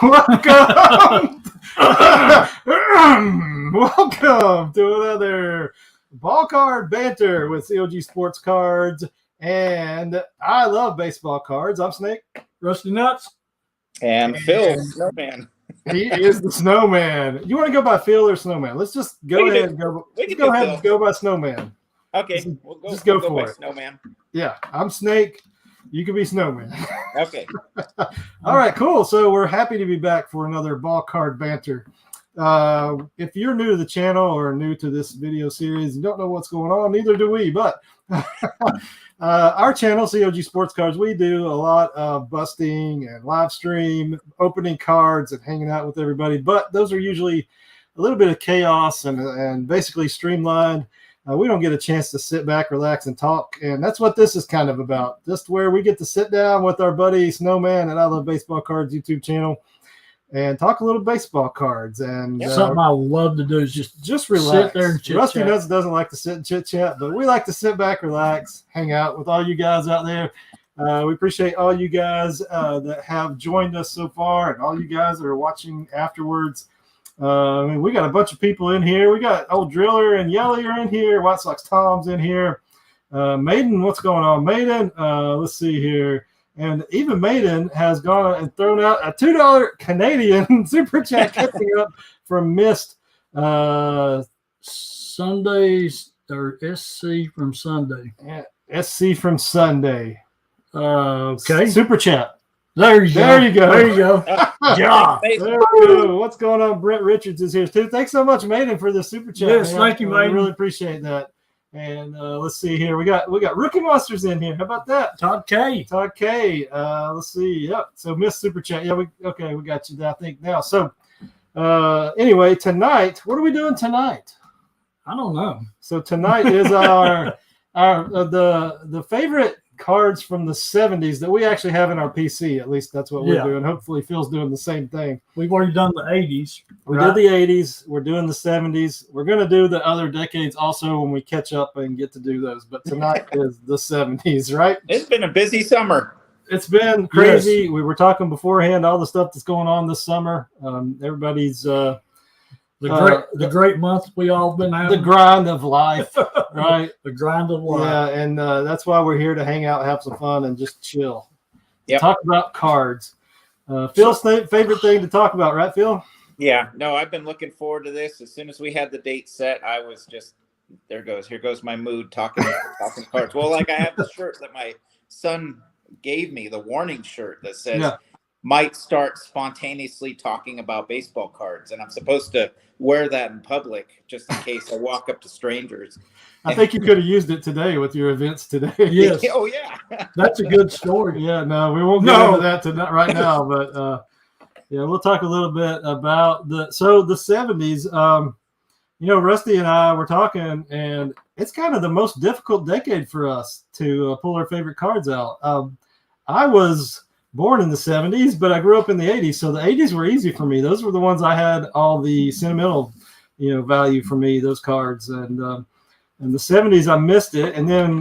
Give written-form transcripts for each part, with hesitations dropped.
Welcome, welcome to another Ball Card Banter with COG Sports Cards, and I love baseball cards. I'm Snake. Rusty Nuts. And Phil, Snowman. He is the Snowman. You want to go by Phil or Snowman? Let's just go ahead and go. Go ahead and go by Snowman. Okay, we'll go for it. Snowman. Yeah, I'm Snake. You can be Snowman. Okay. All right, cool. So we're happy to be back for another Ball Card Banter. If you're new to the channel or new to this video series, you don't know what's going on, neither do we. But our channel, COG Sports Cards, we do a lot of busting and live stream, opening cards and hanging out with everybody. But those are usually a little bit of chaos and basically streamlined. We don't get a chance to sit back, relax, and talk. And that's what this is kind of about. Just where we get to sit down with our buddy Snowman at I Love Baseball Cards YouTube channel and talk a little baseball cards. And something I love to do is just relax. Sit there and chit-chat. Rusty Nuts doesn't like to sit and chit-chat, but we like to sit back, relax, hang out with all you guys out there. We appreciate all you guys that have joined us so far and all you guys that are watching afterwards. We got a bunch of people in here. We got old Driller and Yelly are in here. White Sox Tom's in here. Maiden, what's going on? Maiden, let's see here. And even Maiden has gone and thrown out a $2 Canadian super chat catching up from missed Sundays or SC from Sunday. Yeah, SC from Sunday. Okay. Super chat. There you go. There you go. There you go. Yeah. There we go. What's going on? Brent Richards is here too. Thanks so much, Maiden, for the super chat. Yes, thank you, Maiden. I really appreciate that. And let's see here. We got Rookie Monsters in here. How about that? Todd K. Let's see. Yep. So missed super chat. Yeah, we got you, I think, now. So anyway, tonight, what are we doing tonight? I don't know. So tonight is our the favorite cards from the 70s that we actually have in our PC. At least that's what we're doing. Hopefully Phil's doing the same thing. We've already done the 80s. We did the 80s. We're doing the 70s. We're going to do the other decades also when we catch up and get to do those. But tonight is the 70s, right? It's been a busy summer. It's been crazy. Yes. We were talking beforehand, all the stuff that's going on this summer. Everybody's the great month we all been having. The grind of life, right? The grind of life. Yeah, and that's why we're here to hang out, have some fun, and just chill. Yep. Talk about cards. Phil's favorite thing to talk about, right, Phil? Yeah. No, I've been looking forward to this. As soon as we had the date set, I was just here goes my mood talking cards. Well, like I have the shirt that my son gave me, the warning shirt that says might start spontaneously talking about baseball cards, and I'm supposed to wear that in public just in case I walk up to strangers. I think you could have used it today with your events today. Yes. Oh yeah. That's a good story. Yeah, no, we won't get into that right now, but we'll talk a little bit about the 70s. Rusty and I were talking, and it's kind of the most difficult decade for us to pull our favorite cards out. I was born in the 70s, but I grew up in the 80s, so the 80s were easy for me. Those were the ones I had all the sentimental, value for me, those cards. And in the 70s, I missed it, and then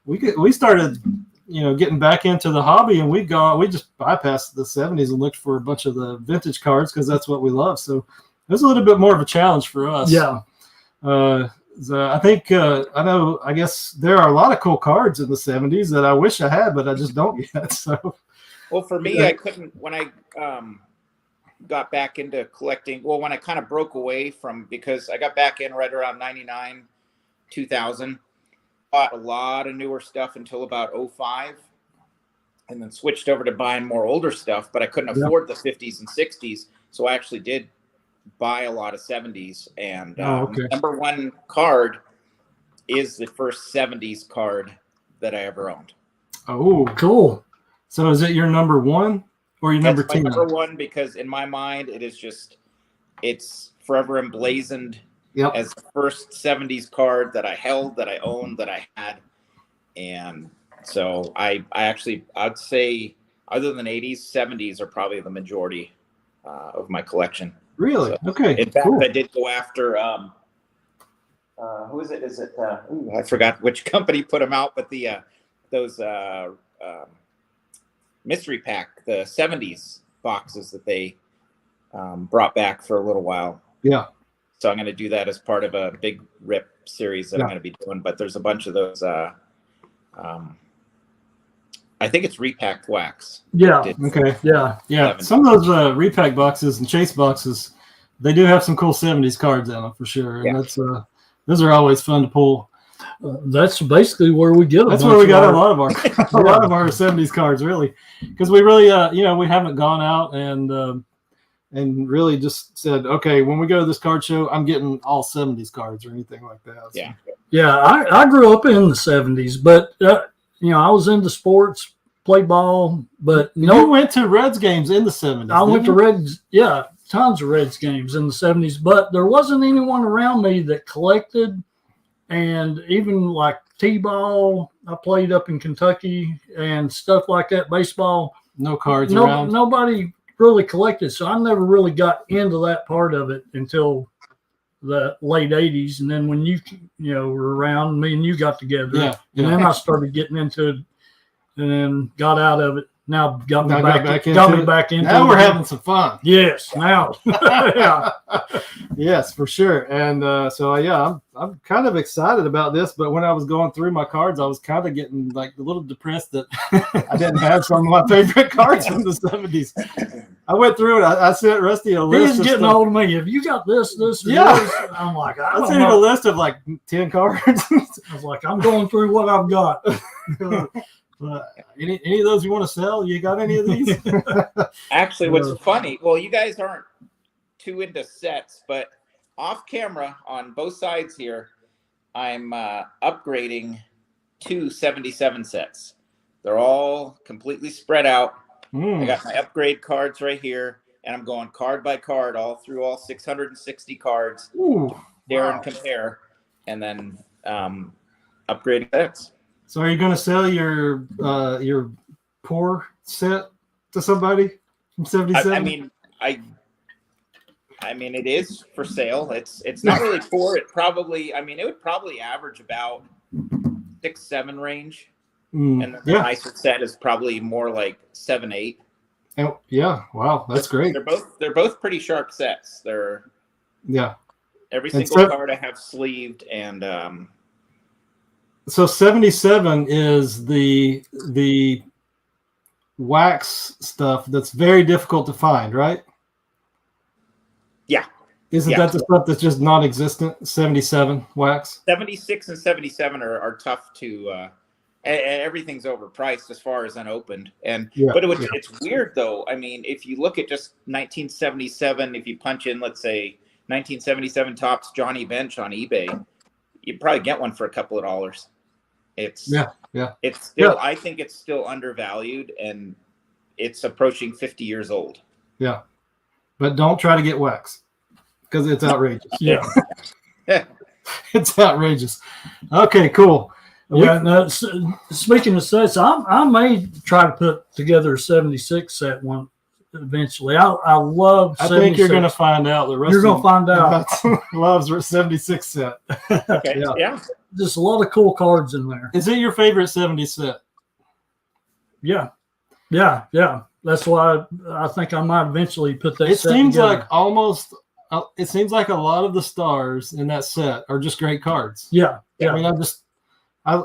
we started, getting back into the hobby, and we just bypassed the 70s and looked for a bunch of the vintage cards because that's what we love. So it was a little bit more of a challenge for us. Yeah. I think I guess there are a lot of cool cards in the 70s that I wish I had, but I just don't yet. So. Well, for me, I couldn't when I got back into collecting. Well, when I kind of broke away from, because I got back in right around 99, 2000, bought a lot of newer stuff until about 05, and then switched over to buying more older stuff. But I couldn't afford the 50s and 60s, so I actually did buy a lot of 70s. And number one card is the first 70s card that I ever owned. Oh, cool. So is it your number one or your number 10? Number one, because in my mind, it's forever emblazoned as the first 70s card that I held, that I owned, that I had. And so I'd say other than 80s, 70s are probably the majority of my collection. Really? So, okay. In fact, I did go after who is it? Is it I forgot which company put them out, but the those mystery pack, the 70s boxes that they brought back for a little while. Yeah. So I'm going to do that as part of a big rip series that I'm going to be doing. But there's a bunch of those. I think it's repacked wax. Yeah. Okay. Yeah. Yeah. Some of those repack boxes and chase boxes, they do have some cool 70s cards in them for sure. And that's those are always fun to pull. That's basically where we get. That's where we got a lot of our 70s cards, really, because we really we haven't gone out and really just said, okay, when we go to this card show, I'm getting all 70s cards or anything like that. So. Yeah. I grew up in the 70s, but I was into sports, played ball, but you went to Reds games in the 70s. I went to Reds, tons of Reds games in the 70s, but there wasn't anyone around me that collected, and even like T-ball, I played up in Kentucky and stuff like that, baseball. No cards around. Nobody really collected, so I never really got into that part of it until the late 80s. And then when you were around, me and you got together, and then I started getting into it and then got out of it. Now got me back into it. Now we're having some fun. Yes, now. Yeah. Yes, for sure. And I'm kind of excited about this, but when I was going through my cards, I was kind of getting like a little depressed that I didn't have some of my favorite cards from the 70s. I went through it. I sent Rusty a list. He's getting hold of me. Have you got this? Yeah. This? I'm like, I sent him a list of like 10 cards. I was like, I'm going through what I've got. Any of those you want to sell? You got any of these? Actually, what's funny, well, you guys aren't too into sets, but off camera on both sides here, I'm upgrading 2 77 sets. They're all completely spread out. I got my upgrade cards right here, and I'm going card by card all through all 660 cards. And compare, and then upgrading sets. So are you going to sell your poor set to somebody from 77? I mean, it is for sale. It's not really poor. It would probably average about 6-7 range, and the nicer set is probably more like 7-8. Oh, yeah, wow, that's great. They're both pretty sharp sets. They're every single card I have sleeved, and so 77 is the wax stuff that's very difficult to find, right? Yeah. Isn't that the stuff that's just non-existent? 77 wax. 76 and 77 are tough to, and everything's overpriced as far as unopened. But it's weird though. I mean, if you look at just 1977, if you punch in, let's say 1977 Topps Johnny Bench on eBay, you'd probably get one for a couple of dollars. It's still, I think it's still undervalued, and it's approaching 50 years old. Yeah. But don't try to get wax because it's outrageous. Yeah. It's outrageous. Okay, cool. Speaking of sets, I may try to put together a 76 set one eventually. I love 76. I think you're going to find out. You're going to find out. Loves 76 set. Okay. Yeah. Just a lot of cool cards in there. Is it your favorite 70 set? Yeah. That's why I think I might eventually put that. It set seems together. like it seems like a lot of the stars in that set are just great cards. Yeah. I mean,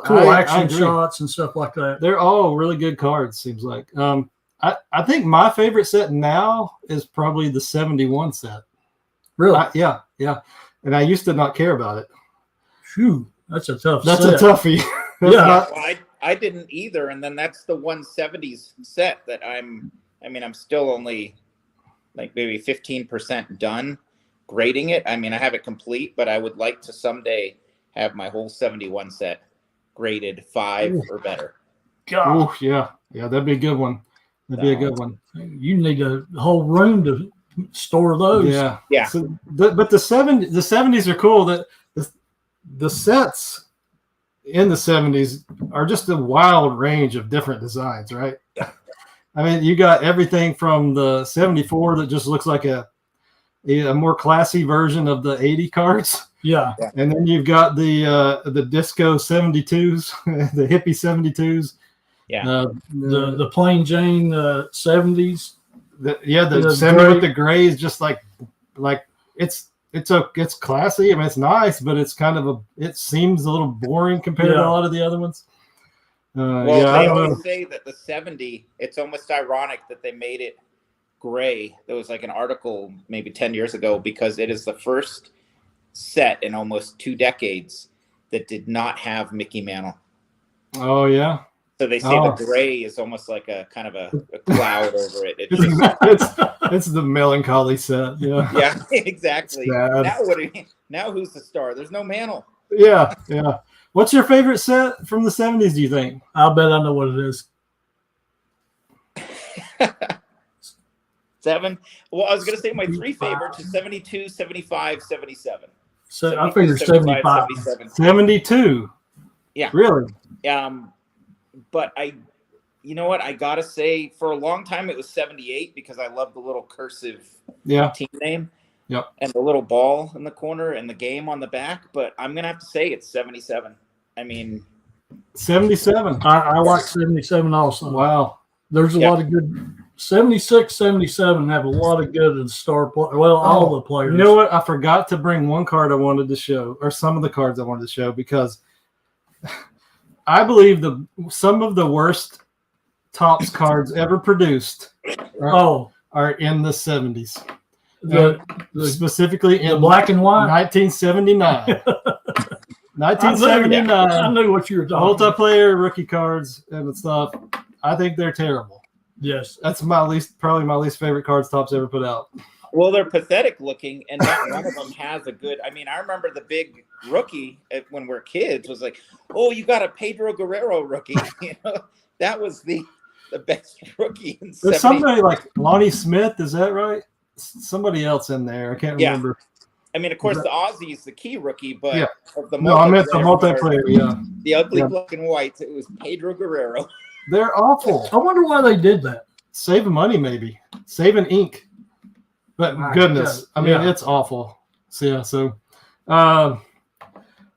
cool action shots and stuff like that. They're all really good cards. Seems like. I think my favorite set now is probably the 71 set. Really? Yeah. And I used to not care about it. Phew. That's a tough That's set. a toughie. I didn't either. And then that's the 170s set that I'm still only like maybe 15% done grading it. I mean, I have it complete, but I would like to someday have my whole 71 set graded 5 or better. God. Ooh, yeah, that'd be a good one. That'd be a good one. You need a whole room to store those. Yeah. So, but the 70s are cool. That the sets in the 70s are just a wild range of different designs, right? Yeah. I mean, you got everything from the 74 that just looks like a more classy version of the 80 cards. Yeah. And then you've got the disco 72s, the hippie 72s. Yeah. The plain Jane 70s. the 70 with the gray is just like it's classy. I mean, it's nice, but it's kind of it seems a little boring compared to a lot of the other ones. They always say that the 70, it's almost ironic that they made it gray. There was like an article maybe 10 years ago because it is the first set in almost 2 decades that did not have Mickey Mantle. Oh yeah. So they say the gray is almost like a kind of a cloud over it. It's the melancholy set. Yeah. Yeah, exactly. Now who's the star? There's no Mantle. Yeah. What's your favorite set from the 70s, do you think? I'll bet I know what it is. 7. Well, I was going to say my 3 favorites is 72, 75, 77. So I figured 75. 72. Yeah. Really? But you know what? I got to say, for a long time, it was 78 because I love the little cursive team name. Yep. And the little ball in the corner and the game on the back. But I'm going to have to say it's 77. I mean, 77. I like 77 also. Wow. There's a lot of good. 76, 77 have a lot of good star players. Well, all the players. You know what? I forgot to bring one card I wanted to show, or some of the cards I wanted to show, because I believe some of the worst Topps cards ever produced are in the 70s. Specifically in the black and white 1979. 1979. I knew what you were talking about. Multiplayer rookie cards and stuff. I think they're terrible. Yes. That's probably my least favorite cards Topps ever put out. Well, they're pathetic looking, and not one of them has a good. I mean, I remember the big rookie when we were kids was like, "Oh, you got a Pedro Guerrero rookie." You know, that was the best rookie in 70s. There's somebody like Lonnie Smith, is that right? Somebody else in there. I can't remember. I mean, of course, the Aussie is the key rookie, but I meant the multiplayer. Yeah, the ugly black and whites. It was Pedro Guerrero. They're awful. I wonder why they did that. Saving money, maybe saving ink. But goodness, I mean, it's awful. So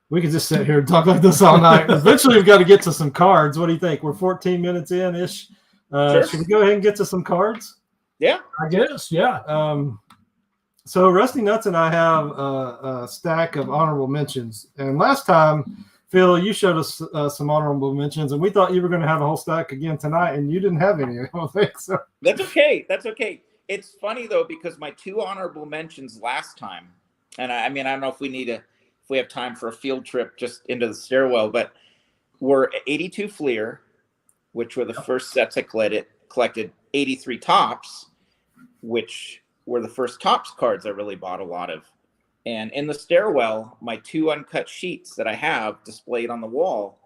we could just sit here and talk like this all night. Eventually, we've got to get to some cards. What do you think? We're 14 minutes in-ish. Sure. Should we go ahead and get to some cards? Yeah, I guess. Yeah. So Rusty Nuts and I have a stack of honorable mentions. And last time, Phil, you showed us some honorable mentions, and we thought you were going to have a whole stack again tonight, and you didn't have any. I don't think so. That's okay. It's funny though, because my 2 honorable mentions last time, and I mean, I don't know if we have time for a field trip just into the stairwell, but were 82 Fleer, which were the first sets I collected, 83 Topps, which were the first Topps cards I really bought a lot of. And in the stairwell, my 2 uncut sheets that I have displayed on the wall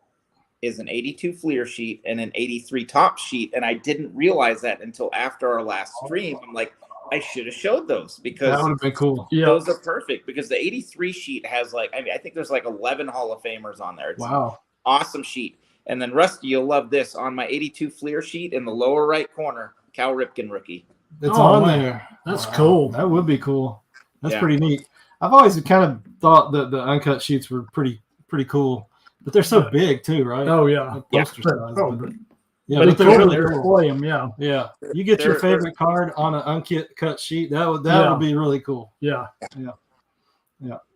is an 82 Fleer sheet and an 83 Topps sheet. And I didn't realize that until after our last stream. I'm like, I should have showed those because that would have been cool. Those are perfect because the 83 sheet has I think there's 11 Hall of Famers on there. It's an awesome sheet. And then Rusty, you'll love this. On my 82 Fleer sheet in the lower right corner, Cal Ripken rookie. It's on there. That's cool. That would be cool. That's pretty neat. I've always kind of thought that the uncut sheets were pretty cool, but they're so big too, right? Oh yeah. Poster size, but they're really cool. Yeah. You get your favorite card on an uncut sheet. That would be really cool. Yeah.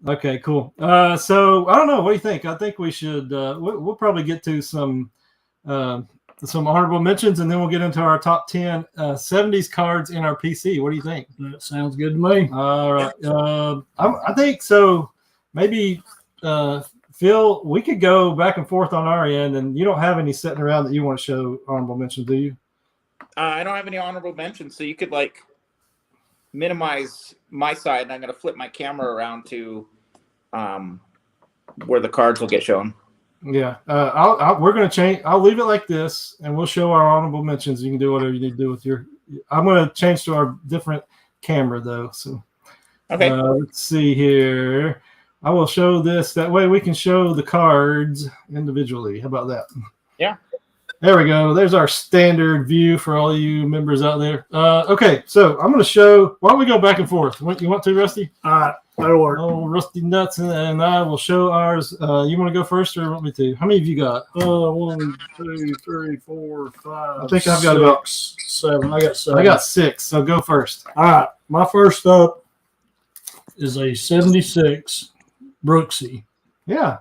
Okay, cool. So I don't know. What do you think? I think we should. We'll probably get to some honorable mentions, and then we'll get into our top 10 70s cards in our PC. What do you think? That sounds good to me. All right. I think so. Maybe Phil, we could go back and forth on our end, and you don't have any sitting around that you want to show honorable mentions, do you? I don't have any honorable mentions, so you could minimize my side, and I'm going to flip my camera around to where the cards will get shown. Yeah, we're going to change. I'll leave it like this, and we'll show our honorable mentions. You can do whatever you need to do with your. I'm going to change to our different camera though. So, okay. Let's see here. I will show this. That way we can show the cards individually. How about that? Yeah. There we go. There's our standard view for all you members out there. Okay, so I'm going to show. Why don't we go back and forth? You want to, Rusty? All right, that'll work. Oh, Rusty Nuts and I will show ours. You want to go first or want me to? How many have you got? 1, 2, 3, 4, 5. I think I've got about 7. I got 7. I got 6, so go first. All right, my first up is a 76 Brooksy. Yeah.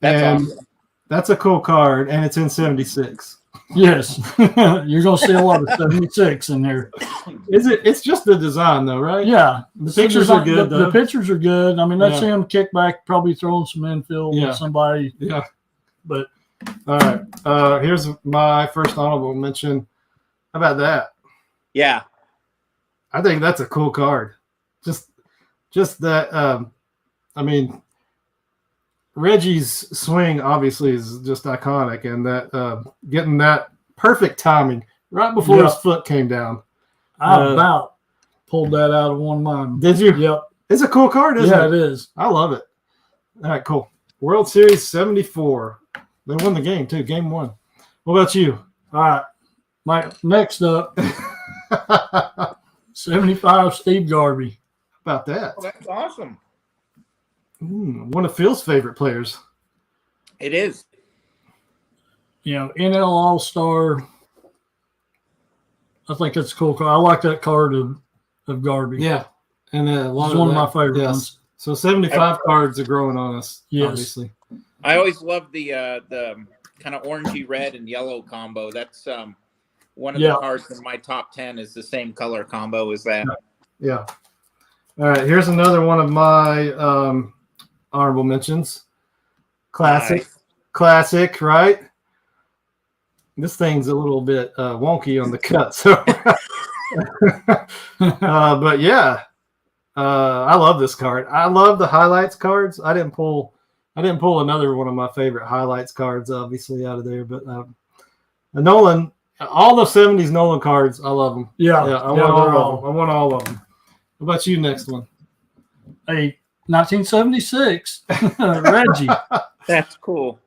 That's awesome. That's a cool card, and it's in 76. Yes, you're gonna see a lot of 76 in there. Is it? It's just the design, though, right? Yeah, the pictures are good. The pictures are good. I mean, that's him kick back, probably throwing some infield with somebody. Yeah. But all right, here's my first honorable mention. How about that? Yeah, I think that's a cool card. Just that. I mean, Reggie's swing obviously is just iconic, and that getting that perfect timing right before his foot came down. I about pulled that out of one of mine. Did you? Yep. It's a cool card, isn't it? Yeah, it is. I love it. All right, cool. World Series 74. They won the game too. Game 1. What about you? All right. My next up, 75 Steve Garvey. How about that? oh, that's awesome. One of Phil's favorite players. It is. You know, NL All-Star. I think it's a cool card. I like that card of Garvey. Yeah. And it's one of my favorite ones. So 75 cards are growing on us, obviously. I always love the kind of orangey red and yellow combo. That's one of the cards in my top 10 is the same color combo as that. Yeah. All right. Here's another one of my honorable mentions. Classic, right? This thing's a little bit wonky on the cut, so. But yeah, I love this card. I love the highlights cards. I didn't pull another one of my favorite highlights cards, obviously, out of there. But Nolan, all the 70s Nolan cards, I love them. Yeah, I want all of them. What about you? Next one. A 1976 Reggie. That's cool.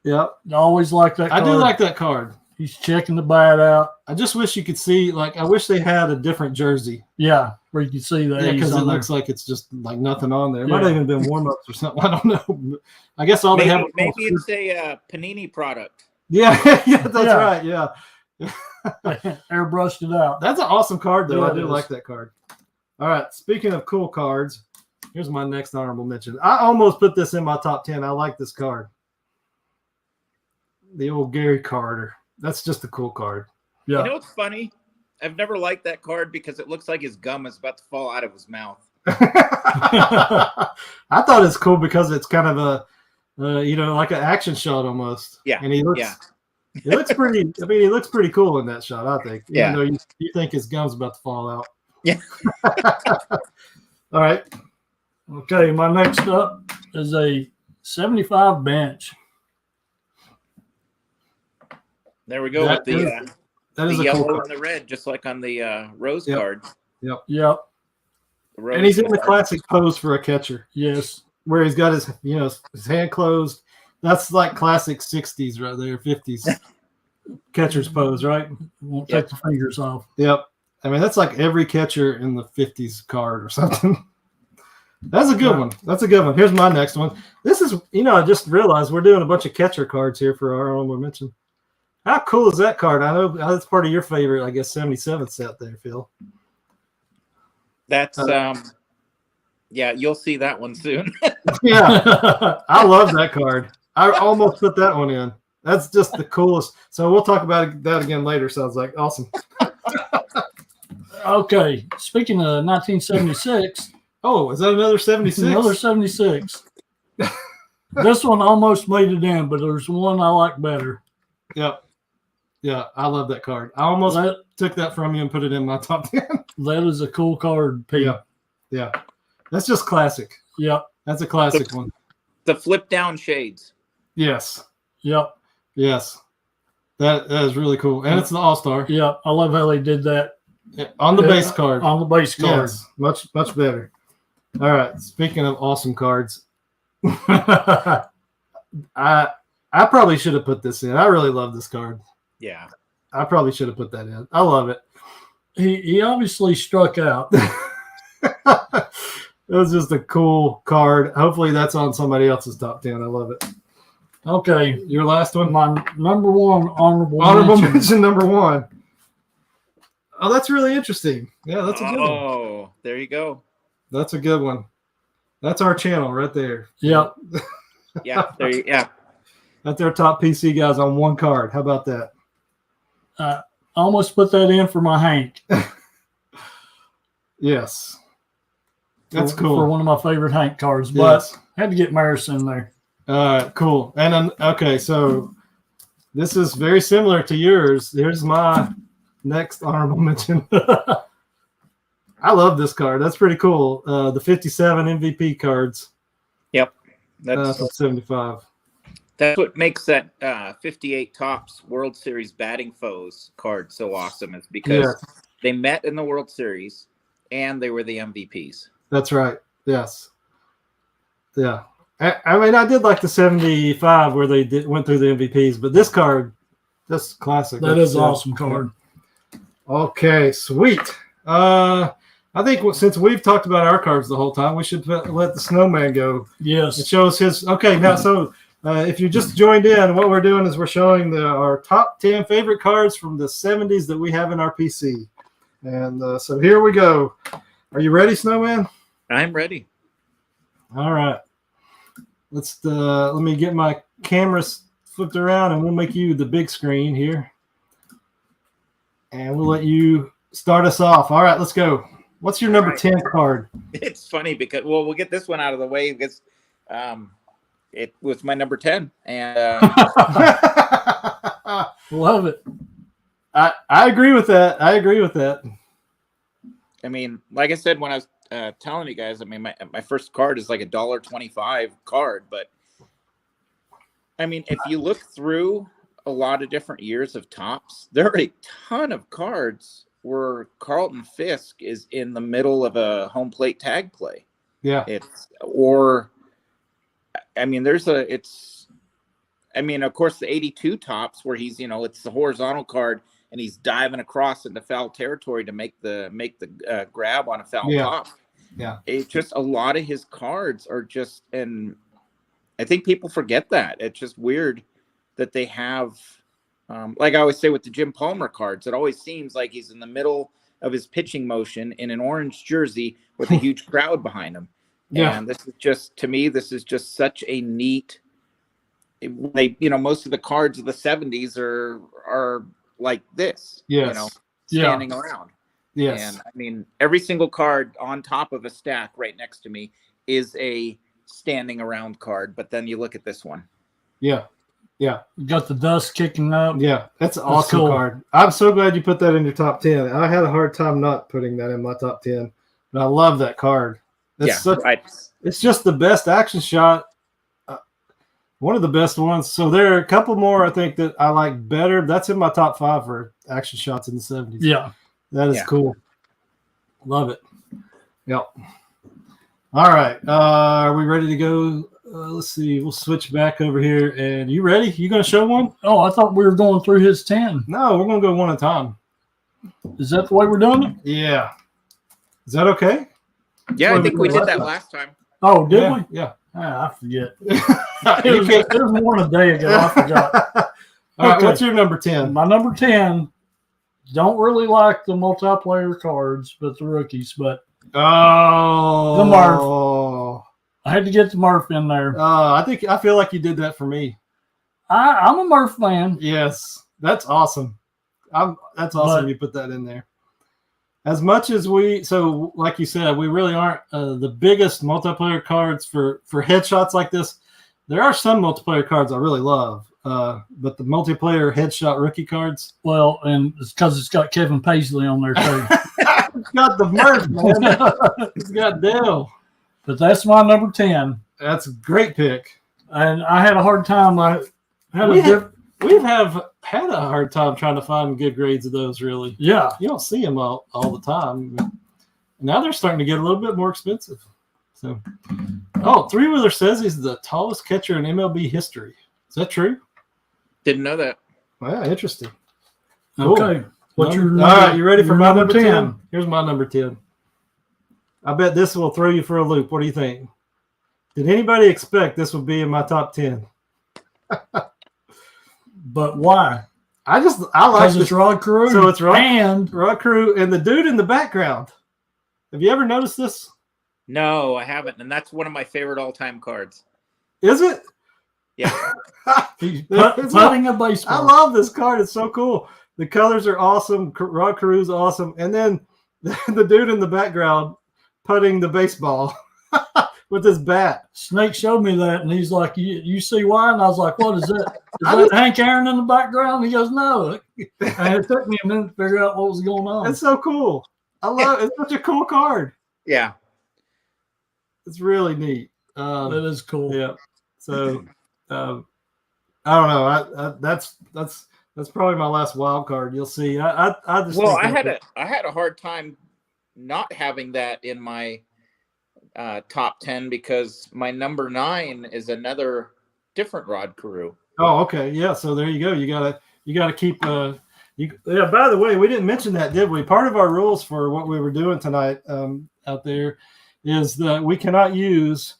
Yep. I always like that card. I do like that card. He's checking the bat out. I just wish you could see, I wish they had a different jersey. Yeah, where you can see that. Yeah, because it looks like it's just like nothing on there. It might have even been warm-ups or something. I don't know. I guess all they have. Maybe it's a Panini product. Yeah, that's right. Yeah. Airbrushed it out. That's an awesome card, though. Yeah, I do like that card. All right. Speaking of cool cards, here's my next honorable mention. I almost put this in my top 10. I like this card. The old Gary Carter. That's just a cool card. Yeah. You know what's funny? I've never liked that card because it looks like his gum is about to fall out of his mouth. I thought it's cool because it's kind of a, like an action shot almost. Yeah. And he looks pretty. I mean, he looks pretty cool in that shot, I think. Even though you think his gum's about to fall out. Yeah. All right. Okay, my next up is a 75 bench. There we go with the yellow cool and the red, just like on the Rose card. Yep. And he's in the classic pose for a catcher. Yes. Where he's got his hand closed. That's like classic 60s right there, 50s catcher's pose, right? Won't take the fingers off. Yep. I mean, that's like every catcher in the 50s card or something. That's a good one. That's a good one. Here's my next one. This is, I just realized we're doing a bunch of catcher cards here for our honorable mention. How cool is that card? I know that's part of your favorite, I guess, 77 set there, Phil. That's, you'll see that one soon. Yeah. I love that card. I almost put that one in. That's just the coolest. So we'll talk about that again later. Sounds like awesome. Okay. Speaking of 1976. Oh, is that another 76? Another 76. This one almost made it in, but there's one I like better. Yep. Yeah, I love that card. I almost took that from you and put it in my top 10. That is a cool card, Pete. Yeah. That's just classic. Yep. That's a classic one. The flip down shades. Yes. Yep. Yes. That is really cool. And it's the All-Star. Yep. I love how they did that. On the base card. On the base card. Yes. Much better. All right. Speaking of awesome cards, I probably should have put this in. I really love this card. Yeah. I probably should have put that in. I love it. He obviously struck out. It was just a cool card. Hopefully that's on somebody else's top 10. I love it. Okay. Your last one? My number one honorable mention number one. Oh, that's really interesting. Yeah, that's a good one. Oh, there you go. That's a good one. That's our channel right there. Yep. Yeah. That's our top PC guys on one card. How about that? I almost put that in for my Hank. Yes. That's cool. For one of my favorite Hank cards, but I had to get Maris in there. Cool. And okay, so this is very similar to yours. Here's my next honorable mention. I love this card. That's pretty cool. The 57 MVP cards. Yep. That's from 75. That's what makes that 58 Topps World Series batting foes card so awesome. Is because they met in the World Series and they were the MVPs. That's right. Yes. Yeah. I mean, I did like the 75 where they went through the MVPs, but this card, that's classic. That is an awesome card. Okay, sweet. I think since we've talked about our cards the whole time, we should let the Snowman go. Yes. It shows his. Okay, now, so if you just joined in, what we're doing is we're showing our top 10 favorite cards from the 70s that we have in our PC. And so here we go. Are you ready, Snowman? I'm ready. All right. Let me get my cameras flipped around and we'll make you the big screen here. And we'll let you start us off. All right, let's go. What's your number 10 card? It's funny because, we'll get this one out of the way because it was my number 10. And love it. I agree with that. I mean, like I said, when I was telling you guys, I mean, my first card is like $1.25 card. But, I mean, if you look through a lot of different years of Topps, there are a ton of cards where Carlton Fisk is in the middle of a home plate tag play. Yeah. Of course, the 82 Topps where he's, it's the horizontal card and he's diving across into foul territory to make the grab on a foul pop. Yeah. It's just a lot of his cards are just, and I think people forget that. It's just weird that they have, like I always say with the Jim Palmer cards, it always seems like he's in the middle of his pitching motion in an orange jersey with a huge crowd behind him. Yeah. And this is just, to me, this is just such a neat, most of the cards of the 70s are like this, standing around. Yes. And I mean, every single card on top of a stack right next to me is a standing around card. But then you look at this one. Yeah. Yeah. You got the dust kicking up. Yeah. That's an awesome card. I'm so glad you put that in your top 10. I had a hard time not putting that in my top 10. But I love that card. It's just the best action shot. One of the best ones. So there are a couple more I think that I like better. That's in my top 5 for action shots in the 70s. Yeah. That is cool. Love it. Yep. All right. Are we ready to go? Let's see. We'll switch back over here. And you ready? You going to show one? Oh, I thought we were going through his 10. No, we're going to go one at a time. Is that the way we're doing it? Yeah. Is that okay? Yeah, I think we did that last time. Oh, did we? Yeah. I forget. It was more than a day ago. I forgot. All right, what's your number 10? My number 10, don't really like the multiplayer cards, but the rookies. But the Murph. I had to get the Murph in there. I feel like you did that for me. I'm a Murph fan. Yes, that's awesome. That's awesome. You put that in there. As much as like you said, we really aren't the biggest multiplayer cards for headshots like this. There are some multiplayer cards I really love, but the multiplayer headshot rookie cards. Well, and it's because it's got Kevin Paisley on there too. It's got the Murph, man. It's got Dale. But that's my number 10. That's a great pick. And I had a hard time. We have had a hard time trying to find good grades of those, really. Yeah. You don't see them all the time. Now they're starting to get a little bit more expensive. So, Three-Wheeler says he's the tallest catcher in MLB history. Is that true? Didn't know that. Wow, interesting. Cool. Okay. What's your number? All right, you ready for my number 10? 10? Here's my number 10. I bet this will throw you for a loop. What do you think? Did anybody expect this would be in my top 10? But why? I like because it's Rod Carew. So it's Rod Carew and the dude in the background. Have you ever noticed this? No, I haven't, and that's one of my favorite all-time cards. Is it? Yeah. He's putting a baseball. I love this card. It's so cool. The colors are awesome. Rod Carew's awesome. And then the dude in the background putting the baseball with his bat. Snake showed me that, and he's like, you see why? And I was like, what is that? Is that Hank Aaron in the background? He goes, no. And it took me a minute to figure out what was going on. It's so cool. I love it. It's such a cool card. Yeah. It's really neat. That is cool. Yeah. So, I don't know. That's probably my last wild card. You'll see. I had a hard time not having that in my top 10 because my number 9 is another different Rod Carew. Oh, okay. Yeah. So there you go. You gotta keep. Yeah. By the way, we didn't mention that, did we? Part of our rules for what we were doing tonight out there is that we cannot use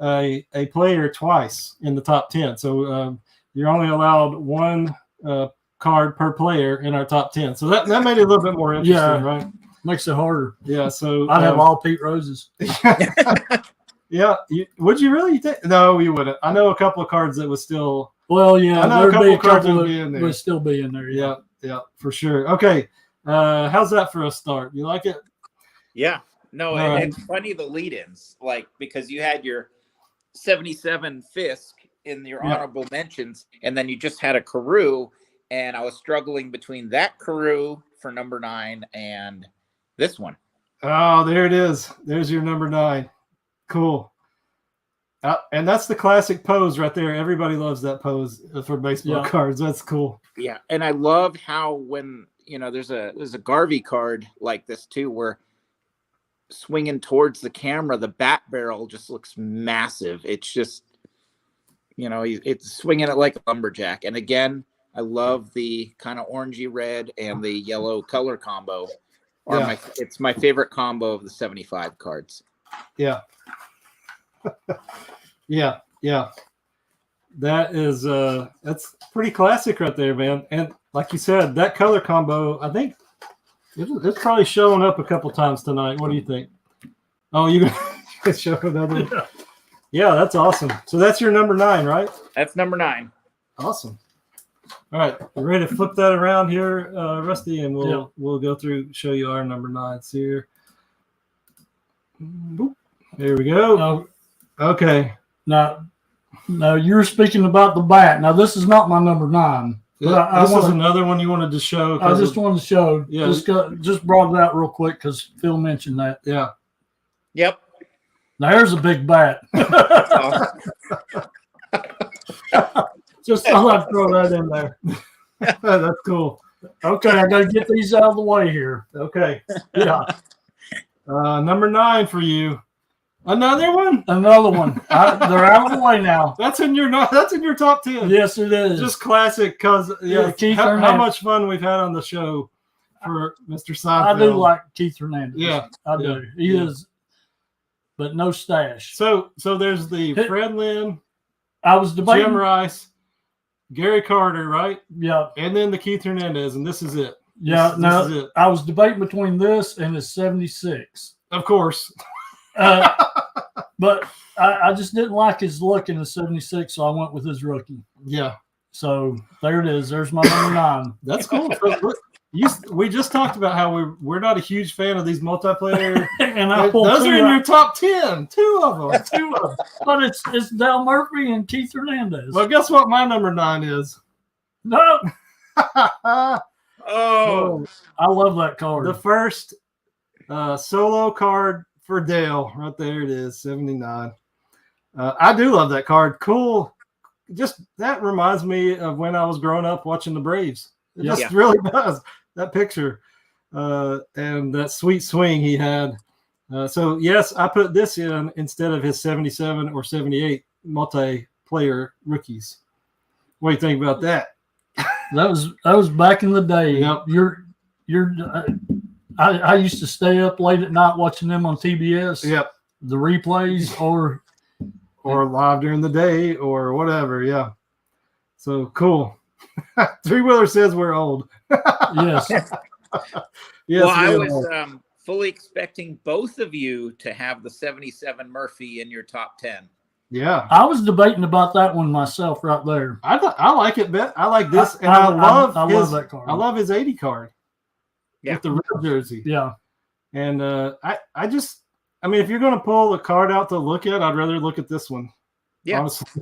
a player twice in the top 10. So you're only allowed one card per player in our top 10. So that made it a little bit more interesting, right? Makes it harder. Yeah. So I'd have all Pete Roses. Yeah. Would you really? No, you wouldn't. I know a couple of cards that was still. Well, yeah. I know a couple of cards that would be in there. Would still be in there. Yeah. Yeah, for sure. Okay. How's that for a start? You like it? Yeah. No, it's funny the lead-ins, like because you had your 77 Fisk in your honorable mentions, and then you just had a Carew, and I was struggling between that Carew for number 9 and this one. Oh, there it is. There's your number 9. Cool. And that's the classic pose right there. Everybody loves that pose for baseball cards. That's cool. Yeah, and I love how when there's a Garvey card like this too, where swinging towards the camera, the bat barrel just looks massive. It's just, it's swinging it like a lumberjack. And again, I love the kind of orangey red and the yellow color combo. It's my favorite combo of the 75 cards. Yeah. Yeah. That is that's pretty classic right there, man. And like you said, that color combo, I think it's probably showing up a couple times tonight. What do you think? Oh, you can show another one. Yeah, that's awesome. So that's your number 9, right? That's number 9. Awesome. All right, you ready to flip that around here, Rusty, and we'll go through, show you our number 9s here. Boop. There we go. Okay. Now, you were speaking about the bat. Now, this is not my number 9. But this is another one you wanted to show. I just wanted to show. Yeah. Just brought it out real quick because Phil mentioned that. Yeah. Yep. Now, there's a big bat. Just thought I'd throw that in there. That's cool. Okay, I got to get these out of the way here. Okay. Yeah. Number 9 for you. Another one? Another one. They're out of the way now. That's in your top 10. Yes, it is. Just classic because Keith how much fun we've had on the show for Mr. Seinfeld. I do like Keith Hernandez. Yeah. I do. He is, but no stash. So there's the Fred Lynn, I was debating Jim Rice, Gary Carter, right? Yeah. And then the Keith Hernandez, and this is it. Yeah. This is it. I was debating between this and the 76. Of course. But I just didn't like his look in the 76, so I went with his rookie. Yeah. So there it is. There's my number 9. That's cool. We just talked about how we're not a huge fan of these multiplayer. And those are in your top 10. 2 of them. 2 of them. But it's Dale Murphy and Keith Hernandez. Well, guess what my number 9 is? No. Oh, I love that card. The first solo card for Dale. Right there it is, 79. I do love that card. Cool. Just that reminds me of when I was growing up watching the Braves. It just really does. That picture and that sweet swing he had. So, yes, I put this in instead of his 77 or 78 multiplayer rookies. What do you think about that? That was back in the day. Yep. I used to stay up late at night watching them on TBS. Yep. The replays or live during the day or whatever. Yeah. So cool. Three Wheeler says we're old. Yes. Yes. Well, I was fully expecting both of you to have the 77 Murphy in your top 10. Yeah. I was debating about that one myself right there. I like it, bet. I like this. I love that card. I love his 80 card. Yeah. With the red jersey. Yeah. And I mean, if you're going to pull a card out to look at, I'd rather look at this one. Yeah. Honestly.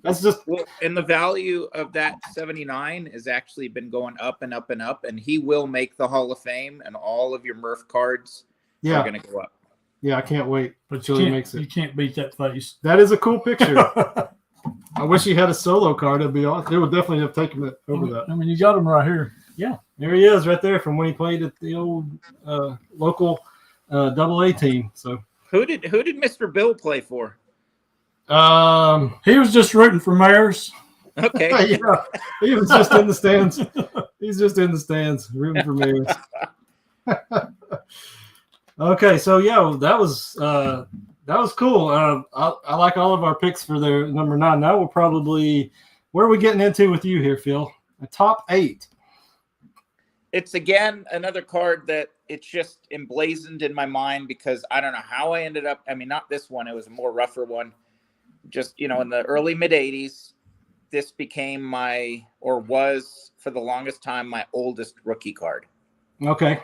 That's just. Well, and the value of that 79 has actually been going up and up and up, and he will make the Hall of Fame, and all of your Murph cards are going to go up. Yeah, I can't wait until he makes it. You can't beat that face. That is a cool picture. I wish he had a solo card. It'd be awesome. It would definitely have taken it over that. I mean, you got him right here. Yeah, there he is, right there from when he played at the old local AA team. So who did Mr. Bill play for? He was just rooting for Maris. Okay. Yeah, he was just in the stands. He's just in the stands rooting for Maris. Okay, so yeah, that was cool. I like all of our picks for their number 9. Now where are we getting into with you here, Phil? A top 8. It's again another card that it's just emblazoned in my mind because I don't know how I ended up. I mean, not this one; it was a more rougher one. Just in the early mid '80s, this became was for the longest time my oldest rookie card. Okay,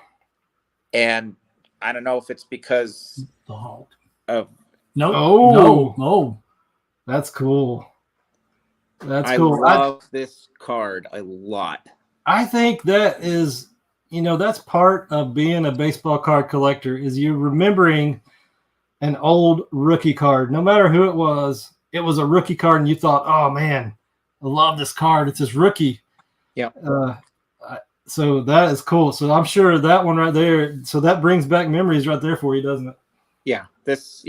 and I don't know if it's because of no. That's cool. I love this card a lot. I think that is, that's part of being a baseball card collector is you remembering an old rookie card. No matter who it was a rookie card, and you thought, oh man, I love this card. It's his rookie. Yeah. So that is cool. So I'm sure that one right there. So that brings back memories right there for you, doesn't it? Yeah. This.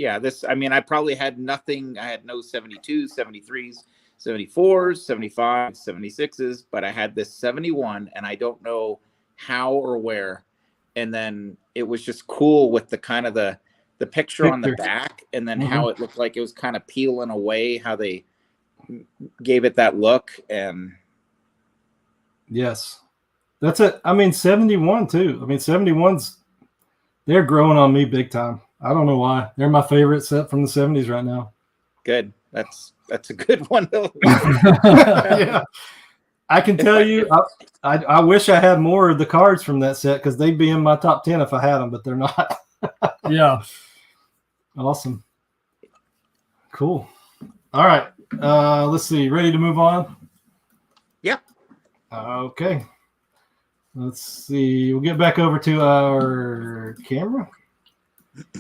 I mean, I probably had nothing. I had no 72s, 73s. 74s, 75s, 76s, but I had this 71 and I don't know how or where. And then it was just cool with the kind of the picture on the back and then how it looked like it was kind of peeling away, how they gave it that look. And yes, that's it. I mean, 71 too. I mean, 71s, they're growing on me big time. I don't know why. They're my favorite set from the 70s right now. Good. That's a good one. Yeah, I can tell you, I wish I had more of the cards from that set because they'd be in my top 10 if I had them, but they're not. Yeah, awesome, cool. All right, let's see. Ready to move on? Yep. Okay. Let's see. We'll get back over to our camera.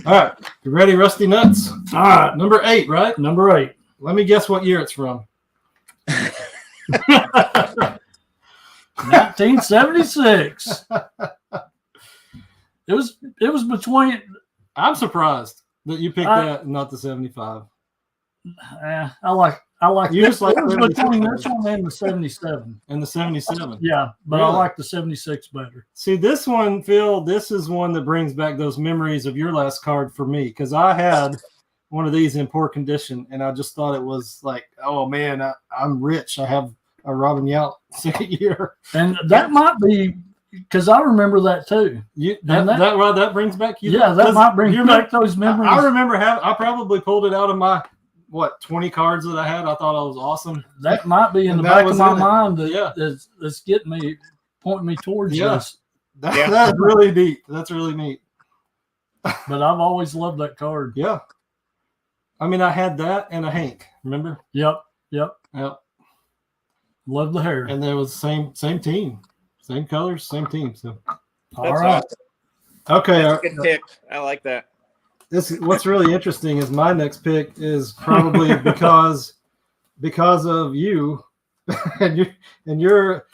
All right, you ready, Rusty Nuts? All right, number 8, right? Number 8. Let me guess what year it's from. 1976. It was between. I'm surprised that you picked that and not the 75. I like you this. Just like it was between this one and the 77. And the 77. Yeah, but really? I like the 76 better. See, this one, Phil, this is one that brings back those memories of your last card for me because I had one of these in poor condition, and I just thought it was like, oh man, I'm rich. I have a Robin Yount second year, and that might be because I remember that too. That brings back you. Yeah, that might bring back those memories. I remember I probably pulled it out of my 20 cards that I had. I thought I was awesome. That might be in the back of my mind. That's getting me, pointing me towards this. That's really neat. That's really neat. But I've always loved that card. Yeah. I mean, I had that and a Hank. Remember? Yep. Love the hair. And there was same team, same colors, same team. So, all right. Awesome. Okay. That's a good pick. I like that. What's really interesting is my next pick is probably because of you and your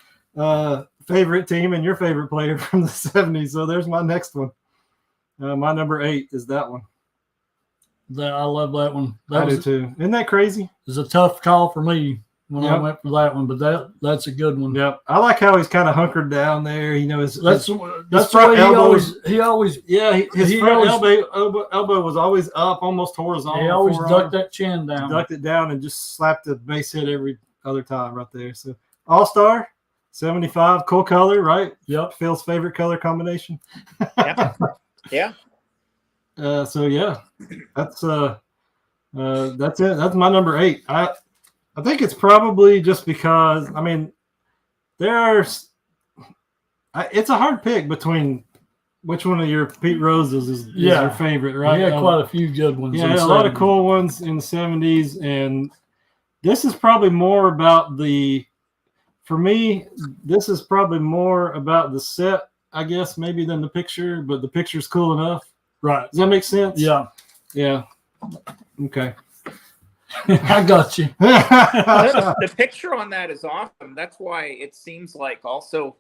favorite team and your favorite player from the 70s. So there's my next one. My number 8 is that one. I love that one. I do too. Isn't that crazy? It was a tough call for me. when I went for that one, but that's a good one. Yep. I like how he's kind of hunkered down there. You know, his That's front elbow. He always his front elbow was always up, almost horizontal. He always ducked that chin down. Ducked it down and just slapped the base hit every other time right there. So All-Star, 75, cool color, right? Yep. Phil's favorite color combination. Yeah. So yeah, that's it. That's my number 8. I think it's probably just because, I mean, it's a hard pick between which one of your Pete Roses is your favorite, right? He had quite a few good ones. Yeah, a lot of cool ones in the 70s. And this is probably more about for me, this is probably more about the set, I guess, maybe than the picture, but the picture's cool enough. Right. Does that make sense? Yeah. Yeah. Okay. I got you. The picture on that is awesome. That's why it seems like also,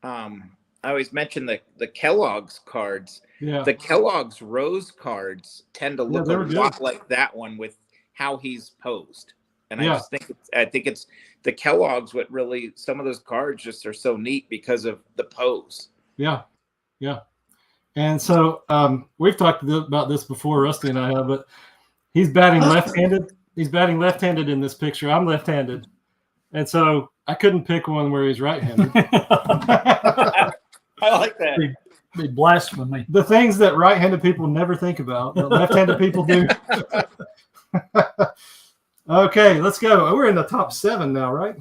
I always mention the Kellogg's cards. Yeah. The Kellogg's Rose cards tend to look a lot like that one with how he's posed. And I just think it's the Kellogg's what really, some of those cards just are so neat because of the pose. Yeah. Yeah. And so we've talked about this before, Rusty and I have, but he's batting left-handed. He's batting left-handed in this picture. I'm left-handed. And so I couldn't pick one where he's right-handed. I like that. Be blasphemy. The things that right-handed people never think about, that left-handed people do. Okay, let's go. We're in the top 7 now, right?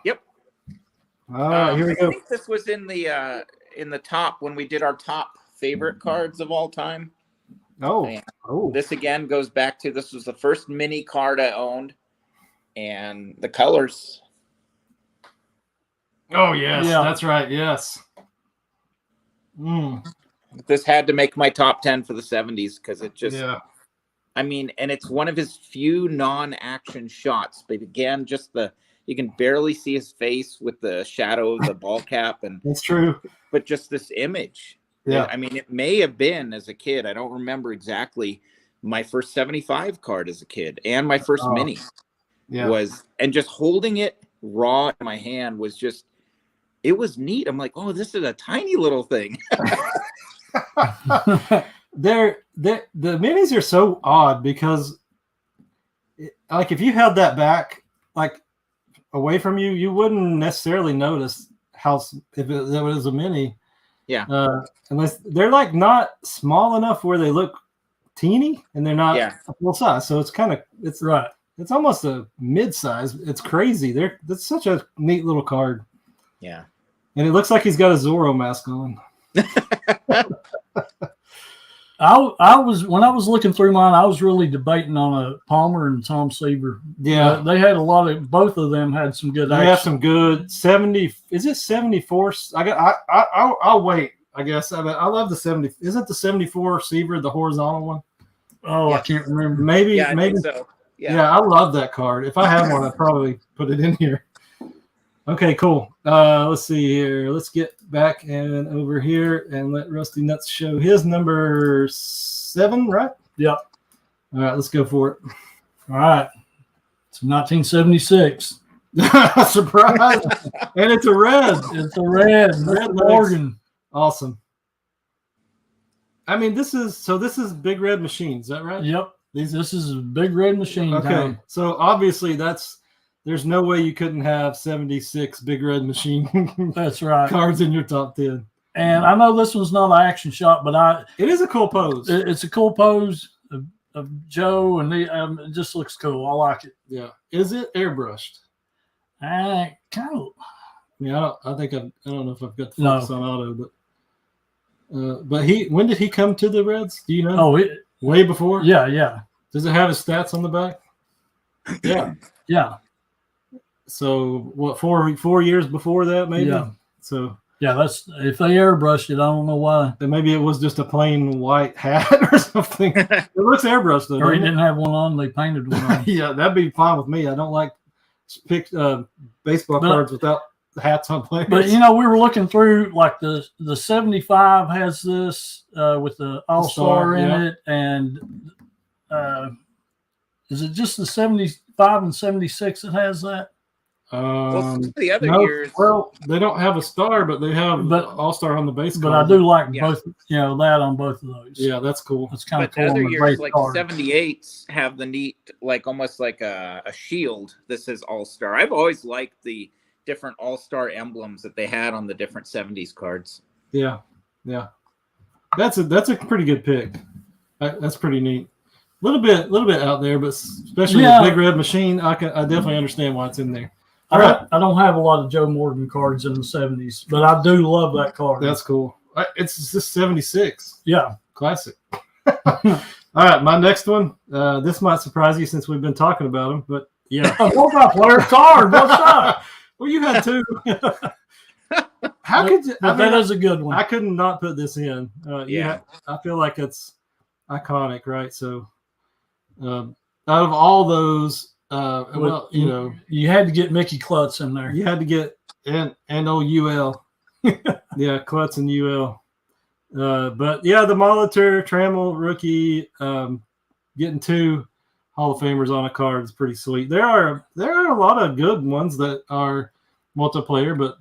Yep. All right, here we go. I think this was in the top when we did our top favorite cards of all time. Oh. This again goes back to, this was the first mini card I owned, and the colors. Oh yes, that's right. Yes. This had to make my top 10 for the 70s because it just. Yeah. I mean, and it's one of his few non-action shots. But again, you can barely see his face with the shadow of the ball cap, and that's true. But just this image. Yeah. I mean, it may have been as a kid. I don't remember exactly my first 75 card as a kid, and my first mini was, and just holding it raw in my hand was just, it was neat. I'm like, oh, this is a tiny little thing. The minis are so odd because, like, if you held that back, like, away from you, you wouldn't necessarily notice if it was a mini. Yeah. Unless they're like not small enough where they look teeny, and they're not full size. So it's right. It's almost a mid-size. It's crazy. That's such a neat little card. Yeah. And it looks like he's got a Zorro mask on. When I was looking through mine, I was really debating on a Palmer and Tom Seaver. Yeah, they had both of them had some good. They have some good 70. Is it 74? I'll wait. I guess I love the 70. Isn't the 74 Seaver the horizontal one? Oh, I can't remember. Maybe. I think so. Yeah, I love that card. If I had one, I'd probably put it in here. Okay, cool. Let's see here. Let's get back and over here and let Rusty Nuts show his number 7, right? Yep. All right, let's go for it. All right. It's 1976. Surprise. And it's a red. It's a red. Red Morgan. Awesome. I mean, this is Big Red Machine. Is that right? Yep. This is a Big Red Machine. Okay. Time. So obviously there's no way you couldn't have 76 Big Red Machine. That's right. Cards in your top 10. And I know this one's not an action shot, but it is a cool pose. It's a cool pose of Joe, and it just looks cool. I like it. Yeah. Is it airbrushed? Kind of. Yeah, I don't know if I've got the focus on auto, but when did he come to the Reds? Do you know? Oh, way before? Yeah. Does it have his stats on the back? Yeah. So what? 4 years before that, maybe. Yeah. So that's if they airbrushed it. I don't know why. Then maybe it was just a plain white hat or something. It looks airbrushed though. Or he didn't have one on. They painted one on. Yeah, that'd be fine with me. I don't like baseball cards without hats on players. But we were looking through, like the 75 has this with the All-Star in it, and is it just the 75 and 76 that has that? Well, the other no, years, well, they don't have a star, but they have All-Star on the base. But I do like both, that on both of those. Yeah, that's cool. It's kind of but cool. the other on the years, base like card. 78s, have the neat, like almost like a shield. This is All-Star. I've always liked the different All-Star emblems that they had on the different 70s cards. Yeah, yeah. That's a pretty good pick. That's pretty neat. A little bit out there, but especially the Big Red Machine, I definitely understand why it's in there. All right. I don't have a lot of Joe Morgan cards in the 70s, but I do love that card. That's cool. It's just 76. Yeah. Classic. All right, my next one. This might surprise you since we've been talking about them, but yeah. Multiplayer card. What's up? Well, you had two. How could you? That is a good one. I couldn't not put this in. Yeah, I feel like it's iconic, right? So, out of all those, well, you know, you had to get Mickey Klutz in there. You had to get and OUL. Yeah, Klutz and UL. But yeah, the Molitor Trammell rookie, getting two Hall of Famers on a card is pretty sweet. There are a lot of good ones that are multiplayer, but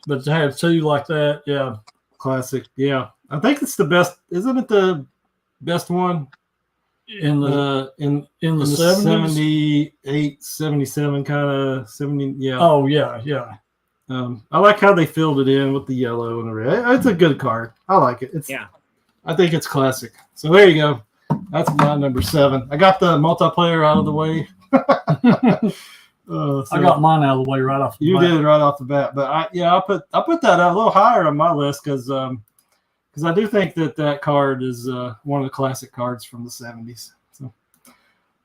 but to have two like that, yeah, classic. Yeah, I think it's the best. Isn't it the best one in the 70s? 78, 77 kind of 70? Yeah. Oh yeah. I like how they filled it in with the yellow and the red. It's a good card. I like it. I think it's classic. So there you go. That's my number 7. I got the multiplayer out of the way. So I got mine out of the way right off the bat. You did right off the bat. But I put that a little higher on my list because I do think that card is one of the classic cards from the 70s. So,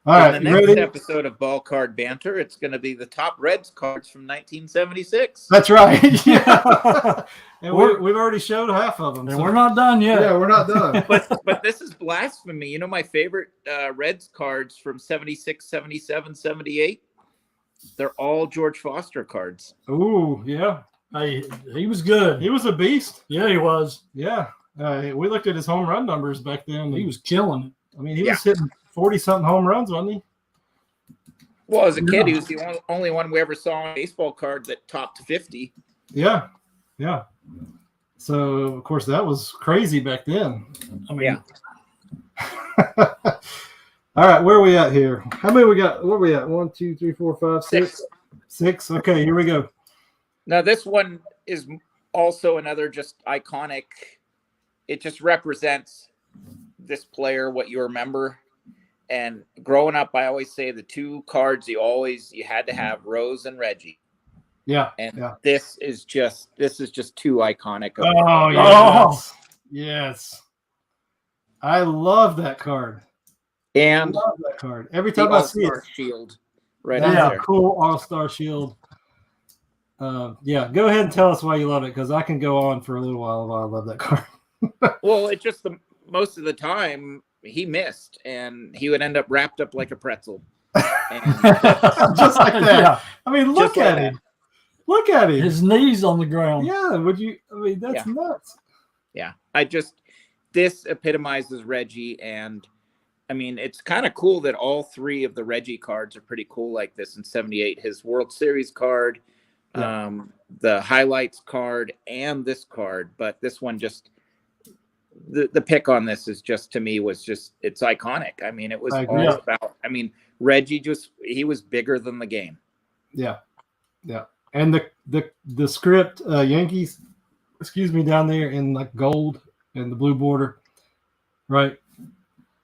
all right, the next episode of Ball Card Banter, it's going to be the top Reds cards from 1976. That's right. Yeah. And we've already showed half of them. And we're not done yet. Yeah, we're not done. but this is blasphemy. You know my favorite Reds cards from 76, 77, 78? They're all George Foster cards. Ooh, yeah. Hey, he was good. He was a beast. Yeah, he was. Yeah. We looked at his home run numbers back then. He was killing it. I mean, he was hitting 40-something home runs, wasn't he? Well, as a kid, he was the only one we ever saw on a baseball card that topped 50. Yeah. Yeah. So, of course, that was crazy back then. I mean, all right, where are we at here? How many we got? Where are we at? 1, 2, 3, 4, 5, 6. 6. Okay, here we go. Now, this one is also another just iconic. It just represents this player, what you remember. And growing up, I always say the two cards you had to have, Rose and Reggie. Yeah. And this is just too iconic. Oh, yes. Yes. I love that card. And I love that card. Every time I see it. Shield. Right there. Cool All-Star Shield. Go ahead and tell us why you love it, because I can go on for a little while why I love that card. Well, it just most of the time he missed, and he would end up wrapped up like a pretzel. Just like that. Yeah. I mean, look at him. Look at him. His knees on the ground. Yeah. That's nuts. Yeah. This epitomizes Reggie, and I mean, it's kind of cool that all three of the Reggie cards are pretty cool like this in 78. His World Series card, the highlights card, and this card. But this one just, the pick on this is just, to me, it's iconic. I mean, it was all about, Reggie he was bigger than the game. Yeah. Yeah. And the script, Yankees, down there in like gold and the blue border. Right.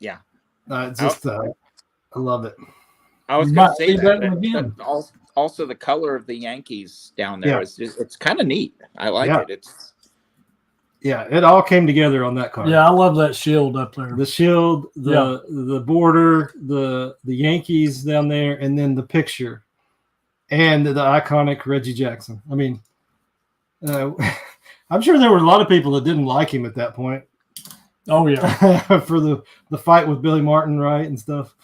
Yeah. I love it. I was going to say that also the color of the Yankees down there it's kind of neat. I like it. It all came together on that card. Yeah, I love that shield up there. The shield, the border, the Yankees down there, and then the picture, and the iconic Reggie Jackson. I mean, I'm sure there were a lot of people that didn't like him at that point. Oh yeah, for the fight with Billy Martin, right, and stuff.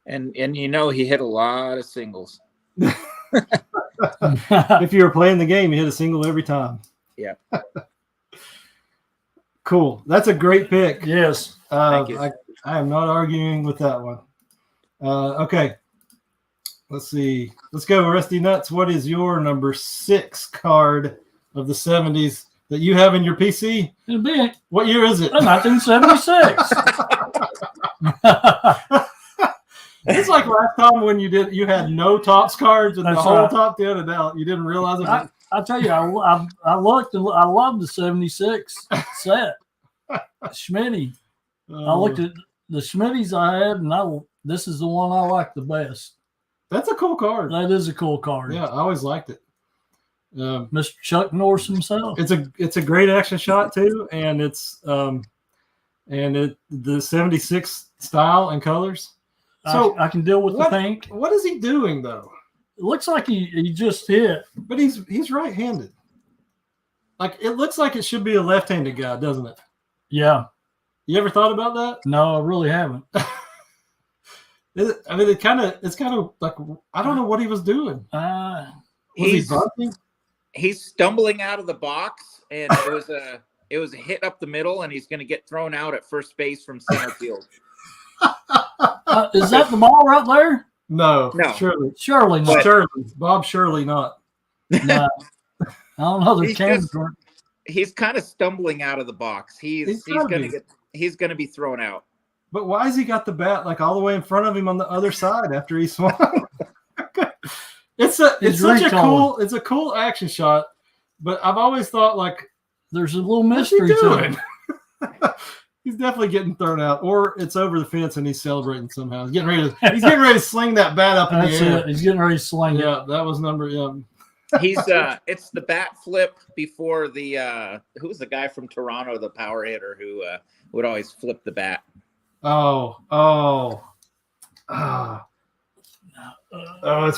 And he hit a lot of singles. If you were playing the game, he hit a single every time. Yeah. Cool. That's a great pick. Yes. Thank you. I am not arguing with that one. Okay. Let's see. Let's go, Rusty Nuts. What is your number 6 card of the 70s that you have in your PC? It'll be What year is it? 1976. It's like last time when you had no Topps cards and the That's whole right. top 10 and out. You didn't realize it. I tell you, I looked and I love the 76 set. Schmitty. I looked at the Schmitties I had, and this is the one I like the best. That's a cool card. That is a cool card. Yeah, I always liked it. Mr. Chuck Norris himself. It's a great action shot too, and it's the 76 style and colors. So I can deal with the pink. What is he doing though? It looks like he just hit, but he's right-handed. Like it looks like it should be a left-handed guy, doesn't it? Yeah. You ever thought about that? No, I really haven't. It's kind of like I don't know what he was doing. He's stumbling out of the box, and it was a hit up the middle, and he's going to get thrown out at first base from center field. Is that the ball right there? No. Surely not. Bob Shirley not. No. I don't know. He's kind of stumbling out of the box. He's going to be thrown out. But why has he got the bat like all the way in front of him on the other side after he swung? It's a cool action shot, but I've always thought like there's a little mystery to it. He's definitely getting thrown out, or it's over the fence and he's celebrating somehow. He's getting ready to sling that bat up in the air. It. He's getting ready to sling it. Yeah, that was number. Yeah. It's the bat flip before the who's the guy from Toronto, the power hitter who would always flip the bat. It's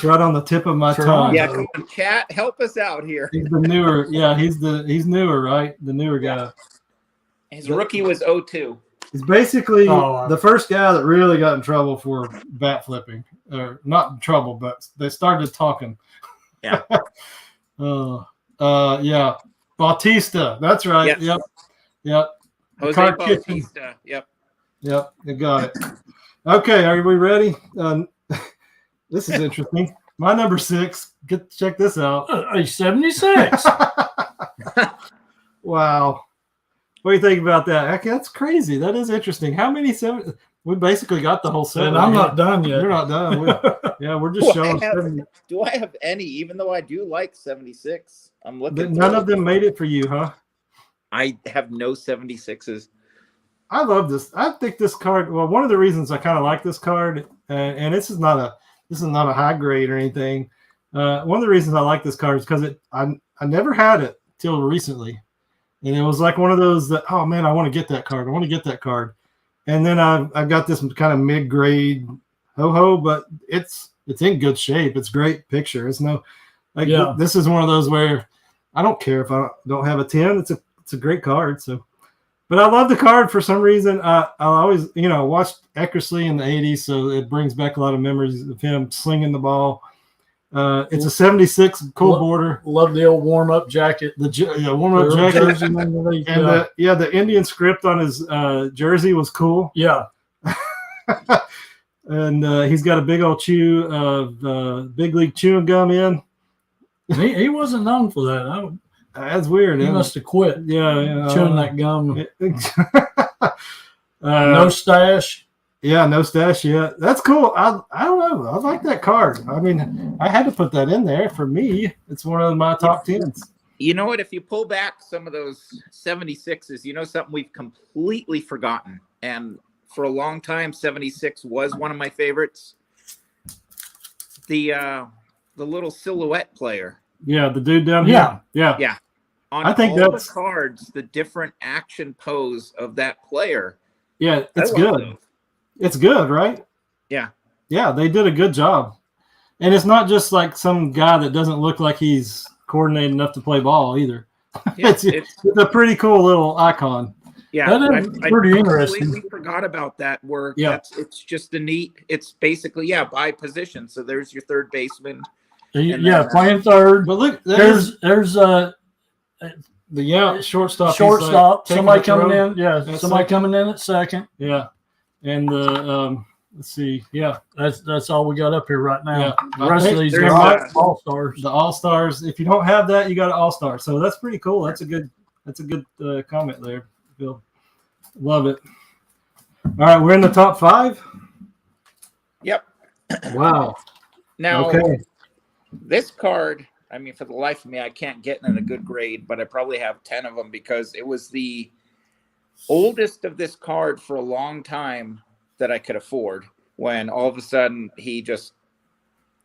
right on the tip of my tongue. Yeah, come on, Cat, help us out here. He's the newer. Yeah, he's newer, right? The newer guy. His rookie was 02. He's basically the first guy that really got in trouble for bat flipping, or not in trouble, but they started talking. Yeah. Yeah. Bautista. That's right. Yes. Yep. Jose Bautista. Yep. You got it. Okay, are we ready? This is interesting. My number 6. Check this out. A 76. Wow. What do you think about that? That's crazy. That is interesting. How many 7? We basically got the whole set. And I'm not done yet. You're not done. We're just showing. Do I have any? Even though I do like 76, I'm looking. None of them made it for you, huh? I have no 76s. I love this. I think this card. Well, one of the reasons I kind of like this card, and this is not a high grade or anything. One of the reasons I like this card is because I never had it till recently, and it was like one of those that, oh man, I want to get that card. I want to get that card. And then I've got this kind of mid-grade ho-ho, but it's in good shape. It's great picture. It's this is one of those where I don't care if I don't have a 10. It's a great card. So, but I love the card for some reason. I always watched Eckersley in the 80s, so it brings back a lot of memories of him slinging the ball. It's a 76 cool border. Love the old warm-up jacket. The warm-up jacket. And the Indian script on his jersey was cool. Yeah. And he's got a big old chew of big league chewing gum in. He wasn't known for that. That's weird. He must have quit. Yeah, chewing that gum. No stash. Yeah, no stash yet. That's cool. I don't know. I like that card. I mean, I had to put that in there. For me, it's one of my top 10s. You know what? If you pull back some of those 76s, something we've completely forgotten. And for a long time, 76 was one of my favorites. The little silhouette player. Yeah, the dude down here. Yeah. On the cards, the different action pose of that player. Yeah, it's good. Those. It's good, right? Yeah. Yeah, they did a good job. And it's not just like some guy that doesn't look like he's coordinated enough to play ball either. Yeah, it's a pretty cool little icon. Yeah, that is pretty interesting. I completely forgot about that work. Yeah. It's just it's basically, by position. So there's your third baseman. Playing third. But look, there's shortstop. Somebody coming in. Yeah, somebody coming in at second. Yeah. And let's see. Yeah, that's all we got up here right now. Yeah. The rest of these There's are all stars. The all stars. If you don't have that, you got an all star. So that's pretty cool. That's a good comment there, Phil. Love it. All right, we're in the top 5. Yep. Wow. Now, okay. This card, I mean, for the life of me, I can't get in a good grade, but I probably have 10 of them because it was the oldest of this card for a long time that I could afford, when all of a sudden he just,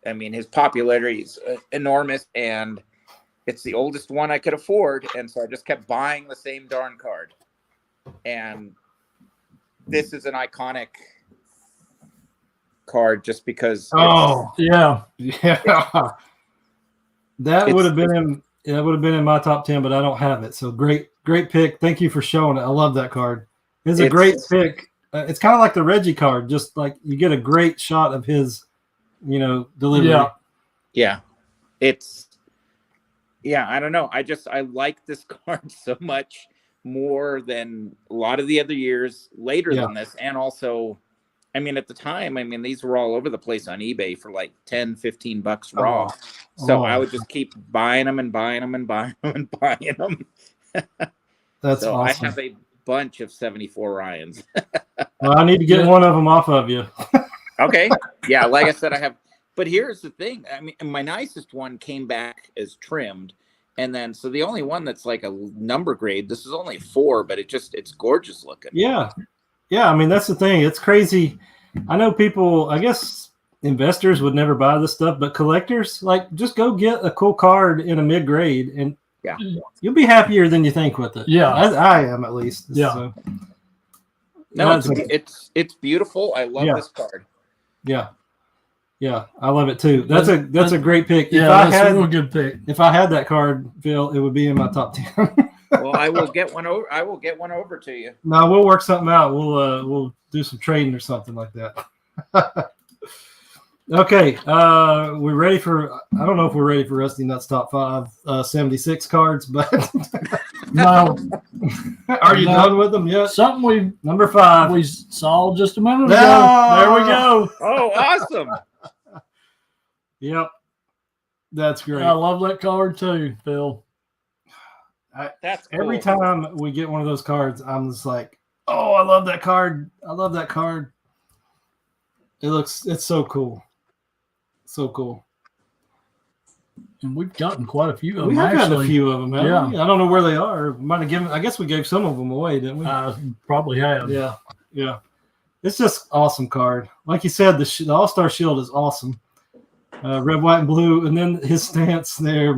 I mean, his popularity is enormous, and it's the oldest one I could afford, and so I just kept buying the same darn card. And this is an iconic card just because. Oh, yeah. That would have been in my top 10, but I don't have it. So great pick. Thank you for showing it. I love that card. It's a great pick. It's kind of like the Reggie card, just like you get a great shot of his, delivery. Yeah. I don't know. I like this card so much more than a lot of the other years later than this. And also, I mean, at the time, these were all over the place on eBay for like $10-15 raw. So I would just keep buying them and buying them and buying them and buying them. That's so awesome. I have a bunch of 74 Ryans. Well, I need to get one of them off of you. Okay. Yeah, like I said, I have. But here's the thing. I mean, my nicest one came back as trimmed. And then, so the only one that's like a number grade, this is only 4, but it's gorgeous looking. Yeah. Yeah. I mean, that's the thing. It's crazy. I know people, I guess investors would never buy this stuff, but collectors, like, just go get a cool card in a mid grade and you'll be happier than you think with it. Yeah. I am, at least. Yeah. So, no, it's beautiful. I love this card. Yeah. Yeah, I love it too. That's a great pick. Yeah, that's a real good pick. If I had that card, Phil, it would be in my top 10. Well, I will get one over to you. No, we'll work something out. We'll do some trading or something like that. Okay, we're ready for. I don't know if we're ready for Rusty Nuts top 5 76 cards, but no. Are you done with them yet? Something number 5 we saw just a minute ago. There we go. Oh, awesome! Yep, that's great. I love that card too, Phil. That's cool. Every time we get one of those cards, I'm just like, oh, I love that card. I love that card. It's so cool. So cool. And we've gotten quite a few of them. We have gotten a few of them. Yeah. I don't know where they are. Might have given. I guess we gave some of them away, didn't we? Probably have. Yeah. Yeah. It's just awesome card. Like you said, the All-Star Shield is awesome. Red, white, and blue, and then his stance there.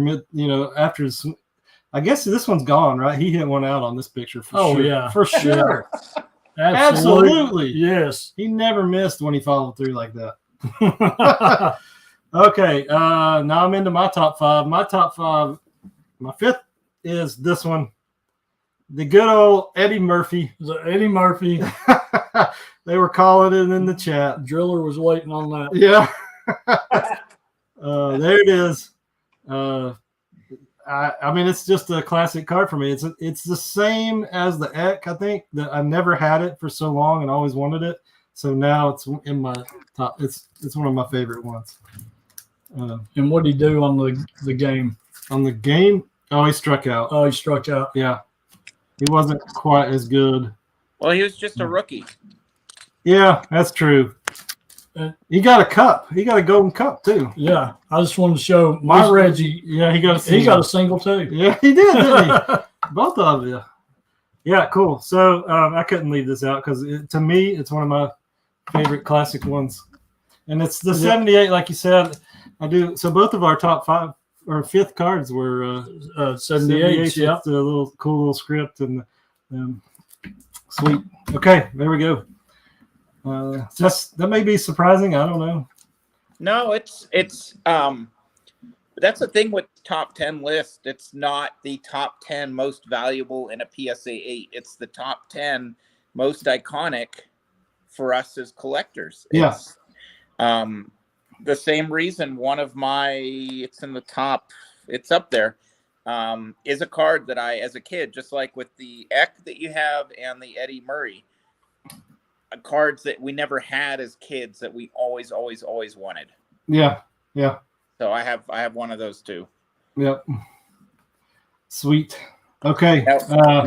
After his, I guess this one's gone, right? He hit one out on this picture for sure. Yeah, for sure. Absolutely. Yes. He never missed when he followed through like that. Okay. Now I'm into my top 5. My top 5, my 5th is this one. The good old Eddie Murphy. The Eddie Murphy. They were calling it in the chat. Driller was waiting on that. Yeah. There it is. I mean, it's just a classic card for me. It's the same as the Ek, I think, that I never had it for so long and always wanted it. So now it's in my top. It's one of my favorite ones. And what did he do on the game? On the game? Oh, he struck out. Oh, he struck out. Yeah. He wasn't quite as good. Well, he was just a rookie. Yeah, that's true. He got a cup. He got a golden cup too. Yeah, I just wanted to show my Reggie. Yeah, he got a single too. Yeah, he did, didn't he? Both of you. Yeah, cool. So I couldn't leave this out because to me, it's one of my favorite classic ones, and it's the 78, like you said. I do. So both of our top 5 or 5th cards were 78. Yeah, the little cool little script and sweet. Okay, there we go. That may be surprising. I don't know. No, it's that's the thing with top 10 list. It's not the top 10 most valuable in a PSA 8. It's the top 10 most iconic for us as collectors. Yes. The same reason it's in the top, it's up there, is a card that I, as a kid, just like with the Ek that you have and the Eddie Murray, cards that we never had as kids that we always wanted. Yeah. So I have one of those too. Yep. Sweet. Okay. Now,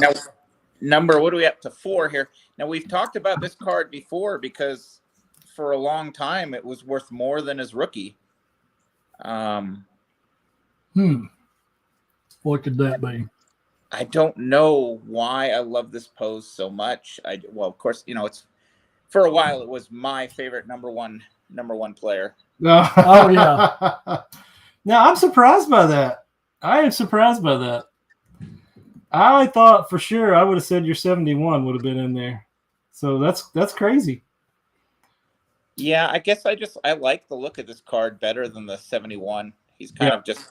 number, what are we up to? 4 here. Now, we've talked about this card before because for a long time it was worth more than his rookie. What could that be? I don't know why I love this pose so much. Well, of course, it's for a while it was my favorite number one player. Oh yeah. Now I'm surprised by that. I am surprised by that. I thought for sure I would have said your 71 would have been in there. So that's crazy. Yeah, I guess I like the look of this card better than the 71. He's kind of just.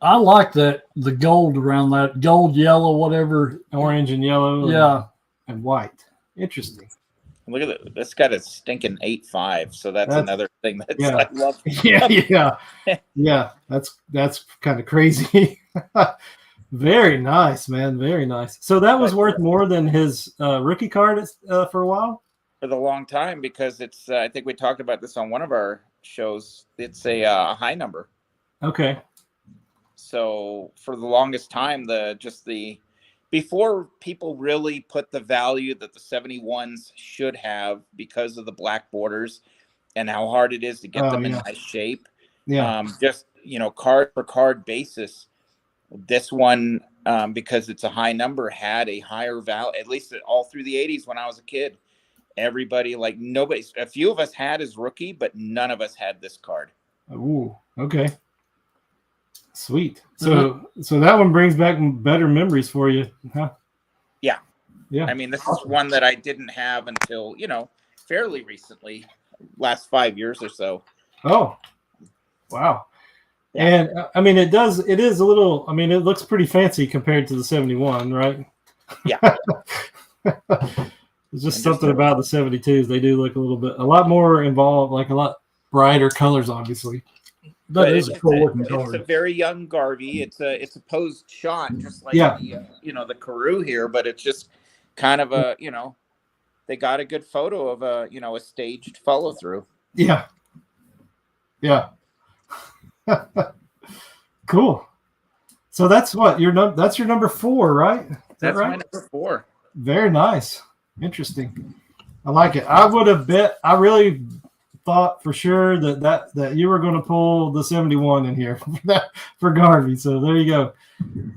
I like the gold around that, gold, yellow, whatever, orange and yellow. Yeah, and white. Interesting. Look at it. This got a stinking 8.5. So that's another thing that's I love. Yeah. That's kind of crazy. Very nice, man. Very nice. So that was worth more than his rookie card for a while? For the long time, because it's, I think we talked about this on one of our shows. It's a high number. Okay. So for the longest time, before people really put the value that the 71s should have because of the black borders and how hard it is to get them in nice shape. Yeah. Just, card for card basis. This one, because it's a high number, had a higher value, at least all through the 80s when I was a kid. Everybody, a few of us had his rookie, but none of us had this card. Ooh, okay. Sweet. So that one brings back better memories for you, huh? Yeah. Yeah. I mean, this is one that I didn't have until, fairly recently, last 5 years or so. Oh, wow. Yeah. And I mean, it is a little, I mean, it looks pretty fancy compared to the 71, right? Yeah. It's just something about the 72s. They do look a lot more involved, like a lot brighter colors, obviously. That is a cool looking card. It's a very young Garvey. It's a posed shot, just like the Carew here, but it's just kind of a, they got a good photo of a staged follow through. Yeah. Yeah. Cool. So that's what that's your number 4, right? That's right? My number 4. Very nice. Interesting. I like it. I would have bet. I really thought for sure that you were going to pull the 71 in here for Garvey. So there you go.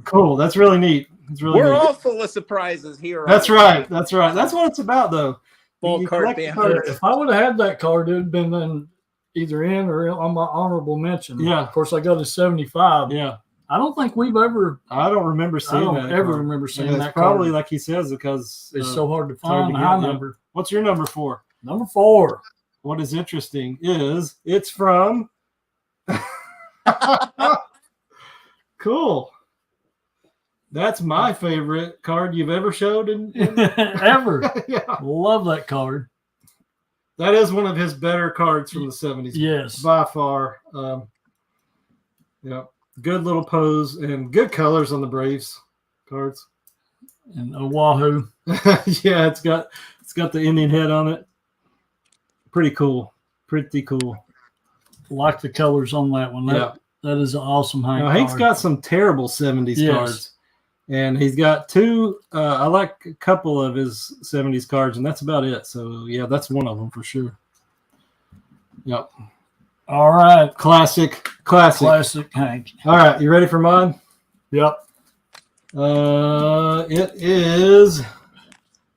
Cool. That's really neat. We're all full of surprises here. That's right. That's right. That's what it's about, though. Full card banter. If I would have had that card, it would have been either in or on my honorable mention. Yeah. Of course, I got a 75. Yeah. I don't think we've ever. I don't remember seeing that. I don't ever remember seeing that. It's probably like he says because it's so hard to find a high number. What's your number 4? Number 4. What is interesting is it's from. Cool. That's my favorite card you've ever showed ever. Yeah. Love that card. That is one of his better cards from the 70s. Yes. By far. Yeah. Good little pose and good colors on the Braves cards. And Oahu. Yeah, it's got the Indian head on it. Pretty cool. Pretty cool. Like the colors on that one. That is an awesome Hank card. Hank's got some terrible 70s cards. And he's got 2. I like a couple of his 70s cards, and that's about it. So, yeah, that's one of them for sure. Yep. All right. Classic Hank. All right. You ready for mine? Yep. It is.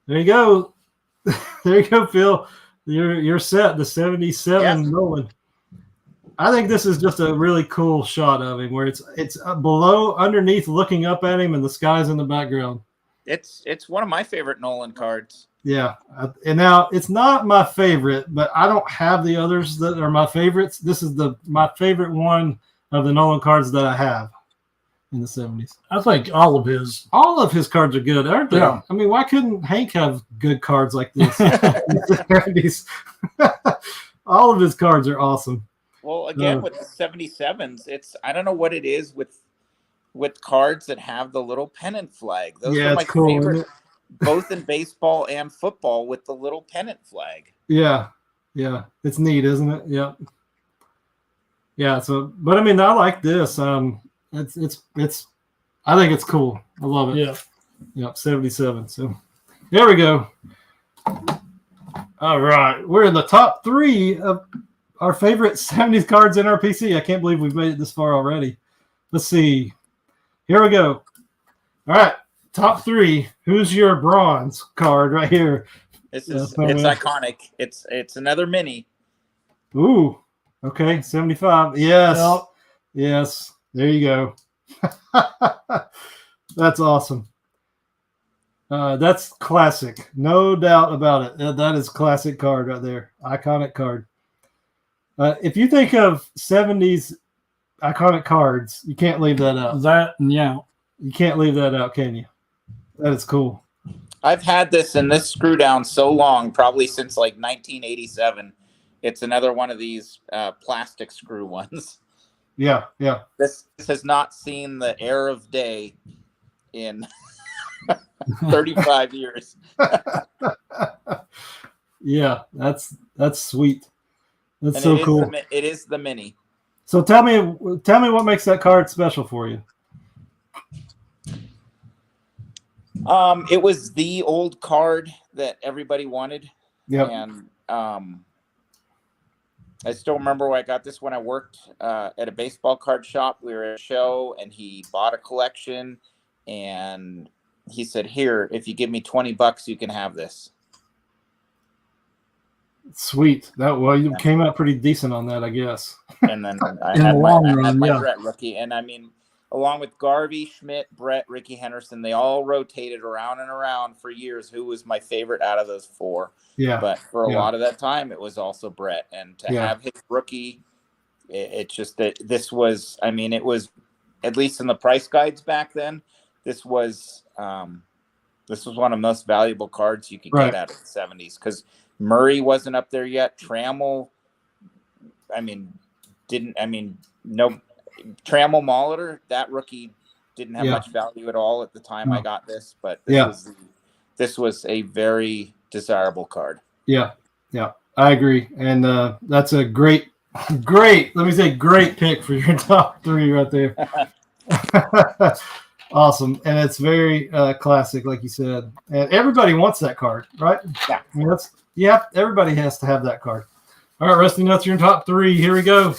There you go. There you go, Phil. You're set. The 77 Nolan. I think this is just a really cool shot of him where it's underneath looking up at him and the sky's in the background. It's one of my favorite Nolan cards. Yeah. And now it's not my favorite, but I don't have the others that are my favorites. This is my favorite one of the Nolan cards that I have in the 70s. I think all of his cards are good, aren't they? Yeah. I mean, why couldn't Hank have good cards like this in the 70s? All of his cards are awesome. Well, again, with the 77s, I don't know what it is with cards that have the little pennant flag. Those are my favorite. both in baseball and football with the little pennant flag. Yeah. Yeah. It's neat, isn't it? Yeah. Yeah. So, but I mean, I like this. It's I think it's cool. I love it. Yeah. Yep. 77. So there we go. All right. We're in the top 3 of our favorite 70s cards in our PC. I can't believe we've made it this far already. Let's see. Here we go. All right. Top 3. Who's your bronze card right here? It's iconic. It's another mini. Ooh. Okay. 75. Yes. Yep. Yes. There you go. That's awesome. That's classic. No doubt about it. That is classic card right there. Iconic card. If you think of 70s iconic cards, you can't leave that out. You can't leave that out, can you? That is cool. I've had this and this screw down so long, probably since like 1987. It's another one of these plastic screw ones. Yeah, yeah. This has not seen the air of day in 35 years. Yeah, that's sweet. That's And so cool. It is the mini. So tell me what makes that card special for you. It was the old card that everybody wanted. Yep. And I still remember where I got this when I worked at a baseball card shop. We were at a show and he bought a collection and he said, "Here, if you give me $20, you can have this." Sweet. You came out pretty decent on that, I guess. And then I had my Brett rookie. And I mean, along with Garvey, Schmidt, Brett, Ricky Henderson, they all rotated around and around for years. Who was my favorite out of those 4? Yeah. But for a lot of that time, it was also Brett. And to have his rookie, it's just that this was, I mean, it was, at least in the price guides back then, this was one of the most valuable cards you could get out of the 70s, because Murray wasn't up there yet. Trammell, no Trammell Molitor, that rookie didn't have much value at all at the time I got this, but this was a very desirable card. Yeah, I agree, and that's a great pick for your top 3 right there. Awesome, and it's very classic, like you said, and everybody wants that card, right? Yeah, I mean, everybody has to have that card. All right, Rusty Nuts, you're in top 3. Here we go.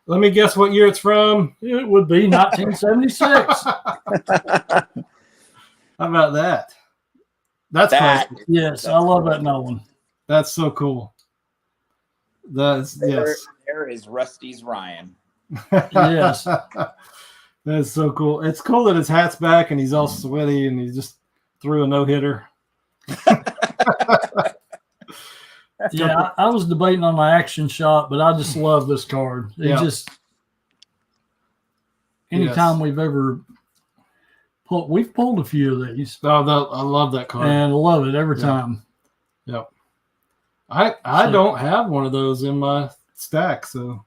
Let me guess what year it's from. It would be 1976. How about that? That's classic. Yes, I love that one. That's so cool. There is Rusty's Ryan. Yes. That's so cool. It's cool that his hat's back and he's all sweaty and he just threw a no-hitter. Yeah, I was debating on my action shot, but I just love this card. Anytime we've ever we've pulled a few of these. Oh, I love that card. And I love it every time. Yep. I don't have one of those in my stack, so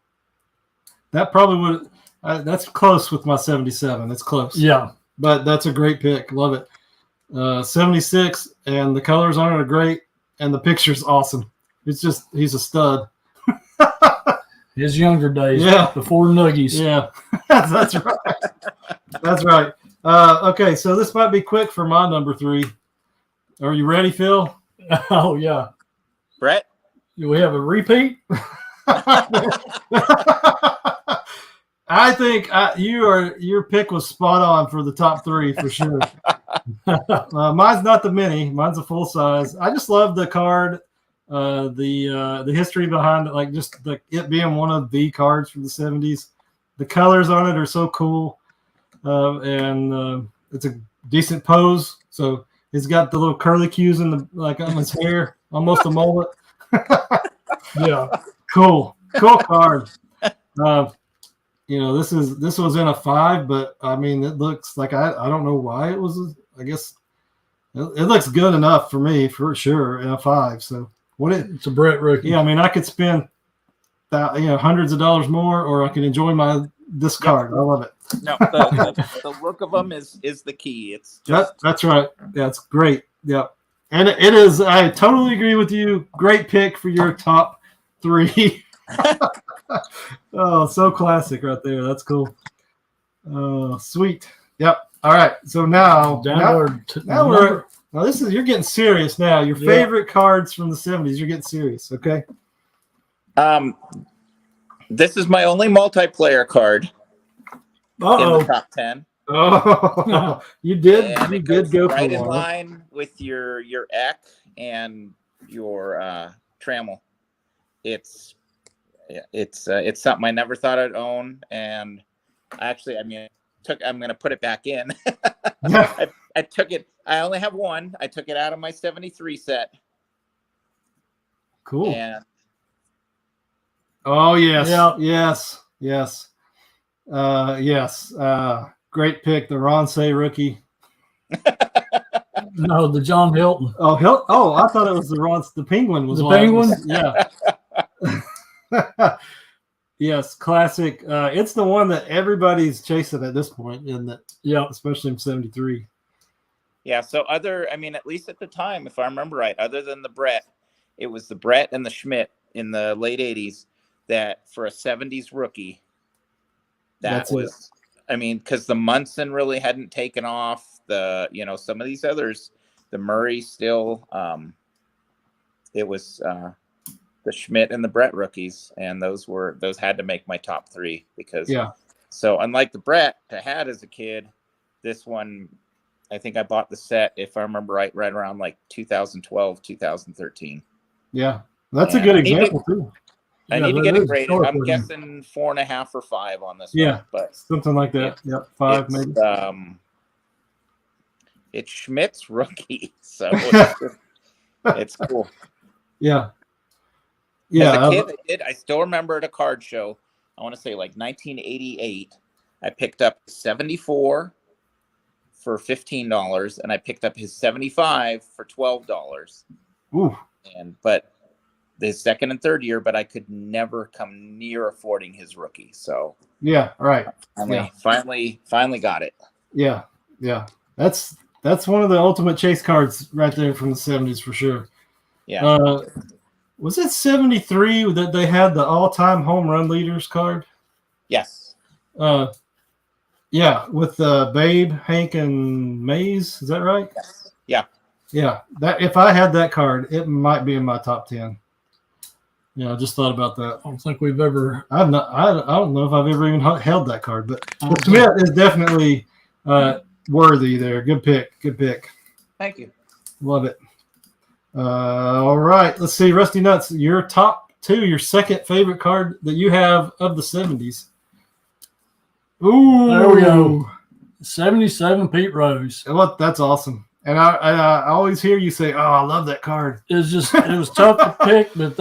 that probably would that's close with my 77. It's close. Yeah. But that's a great pick. Love it. 76, and the colors on it are great, and the picture's awesome. It's just, he's a stud. His younger days. Yeah. Before Nuggies. Yeah. That's right. That's right. Okay, so this might be quick for my number 3. Are you ready, Phil? Oh, yeah. Brett? Do we have a repeat? I think your pick was spot on for the top 3 for sure. Mine's not the mini. Mine's a full size. I just love the card, the history behind it, like just it being one of the cards from the 70s. The colors on it are so cool, and it's a decent pose. So he's got the little curly cues on his hair, almost a mullet. Yeah, cool card. This was in a 5, but I mean, it looks like I don't know why it was. I guess it looks good enough for me for sure in a 5. So it's a Brett rookie. Yeah, I mean, I could spend hundreds of dollars more, or I could enjoy this card. I love it. No, the look of them is the key. It's just that's right. Yeah, it's great. Yep. And it is, I totally agree with you. Great pick for your top 3. Oh, so classic right there. That's cool. Sweet. Yep. All right. So now you're getting serious now. Your favorite cards from the 70s. You're getting serious. Okay. This is my only multiplayer card in the top 10. Oh, you did. And you did go right for in one. line with your Eck and your Trammel. It's something I never thought I'd own, and actually, I'm going to put it back in. I took it. I only have one. I took it out of my 73 set. Cool. And oh yes, yes. Great pick, the Ronsay rookie. No, the John Hilton. Oh, I thought it was the Penguin was the one. Penguin. Yeah. Yes, classic. It's the one that everybody's chasing at this point, isn't it? Yeah, especially in 73. Yeah. So at least at the time, if I remember right, other than the Brett, it was the Brett and the Schmidt in the late 80s that for a 70s rookie, because the Munson really hadn't taken off. Some of these others, the Murray still, it was the Schmidt and the Brett rookies, and those had to make my top 3 because So unlike the Brett I had as a kid, this one, I think I bought the set, if I remember right around like 2012, 2013. Yeah, that's a good example too. I need to get it graded. I'm guessing 4.5 or 5 on this one. But something like that. Yep, 5 maybe. It's Schmidt's rookie, so it's cool. Yeah. As a kid, I still remember at a card show, I want to say like 1988, I picked up 74 for $15, and I picked up his 75 for $12. Ooh. But the second and third year, but I could never come near affording his rookie. So yeah, right. Finally got it. Yeah. That's one of the ultimate chase cards right there from the 70s for sure. Yeah. Was it 73 that they had the all-time home run leaders card? Yes. Yeah, with Babe, Hank, and Mays. Is that right? Yes. Yeah. Yeah. That if I had that card, it might be in my top 10. Yeah, I just thought about that. I don't think we've ever. I don't know if I've ever even held that card, but Smith is definitely worthy there. Good pick. Thank you. Love it. All right, let's see, Rusty Nuts. Your top 2, your second favorite card that you have of the 70s. Ooh, there we go. 77 Pete Rose. Well, that's awesome. And I always hear you say, "Oh, I love that card." It was tough to pick, but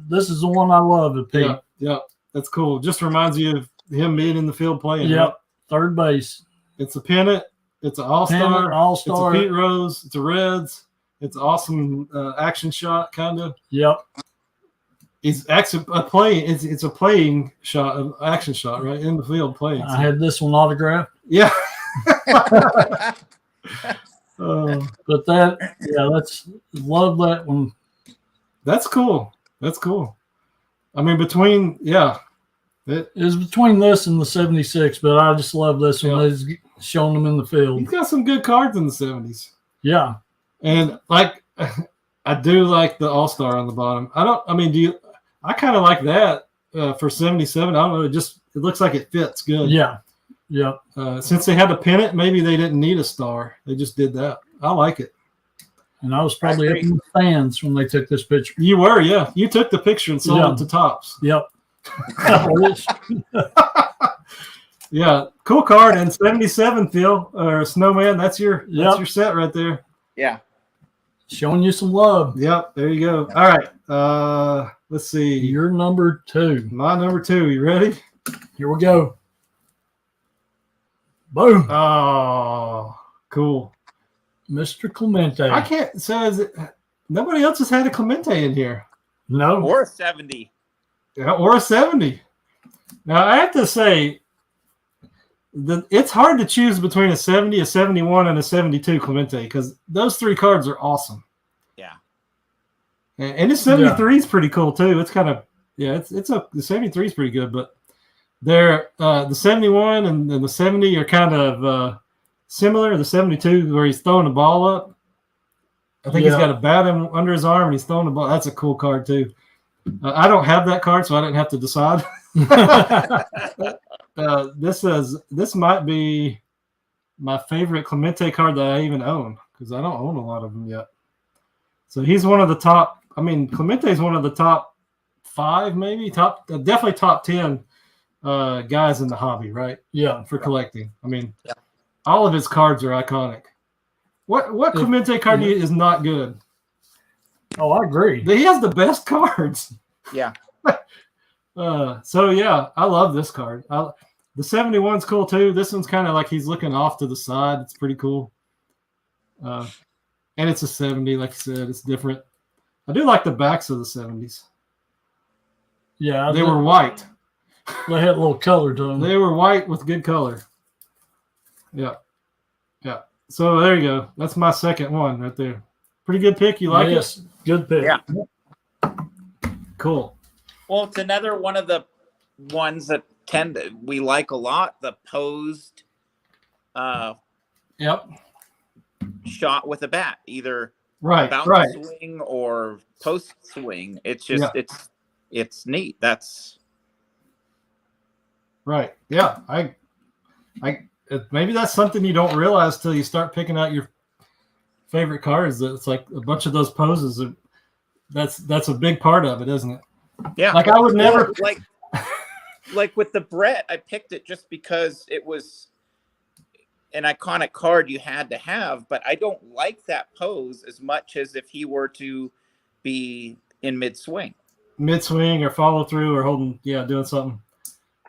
this is the one I love to pick. Yeah, that's cool. Just reminds you of him being in the field playing. Yep, right? third base. It's a pennant. It's an all-star. All-star. It's a Pete Rose. It's a Reds. It's an awesome action shot, kind of. Yep. It's actually a play. It's a playing shot, an action shot, right in the field playing. I had this one autographed. Yeah. But love that one. That's cool. I mean, it He's got some good cards in the 70s. Yeah, and I do like the All-Star on the bottom. I kind of like that for 77. I don't know. It looks like it fits good. Yeah. Since they had a pennant, maybe they didn't need a star. They just did that. I like it. And I was probably up in the fans when they took this picture. You were, yeah. You took the picture and sold it to Tops. Yep. Yeah, cool card. And 77, Phil, or Snowman, that's your set right there. Yeah. Showing you some love. Yep, there you go. All right. Let's see. Your number 2. My number 2. You ready? Here we go. Boom. Oh, cool. Mr. Clemente. I can't. So is it? Nobody else has had a Clemente in here. No. Or a 70. Yeah, or a 70. Now I have to say, it's hard to choose between a 70, a 71, and a 72 Clemente because those 3 cards are awesome. Yeah. And the 73 is pretty cool too. It's kind of the 73 is pretty good, but they're the 71 and the 70 are kind of similar. The 72 where he's throwing the ball up. I think he's got a bat under his arm and he's throwing the ball. That's a cool card too. I don't have that card, so I didn't have to decide. This might be my favorite Clemente card that I even own because I don't own a lot of them yet. So he's one of the top. I mean, Clemente is one of the top 5, maybe definitely top 10 guys in the hobby, right? Yeah, for collecting. I mean, all of his cards are iconic. What Clemente card is not good? Oh, I agree. He has the best cards. Yeah. So yeah, I love this card. The 71's cool too. This one's kind of like he's looking off to the side. It's pretty cool. And it's a 70, like I said. It's different. I do like the backs of the 70s. Yeah, they were white. They had a little color to them. They were white with good color. Yeah. So there you go. That's my second one right there. Pretty good pick. You like it? Yes, good pick. Yeah. Cool. Well, it's another one of the ones that we like a lot. The posed shot with a bat, either bounce swing or post swing. It's just it's neat. That's right. Yeah. I maybe that's something you don't realize till you start picking out your favorite cards. That it's like a bunch of those poses are that's a big part of it, isn't it? Yeah. Like I would never like with the Brett, I picked it just because it was an iconic card you had to have, but I don't like that pose as much as if he were to be in mid swing or follow through or holding, doing something.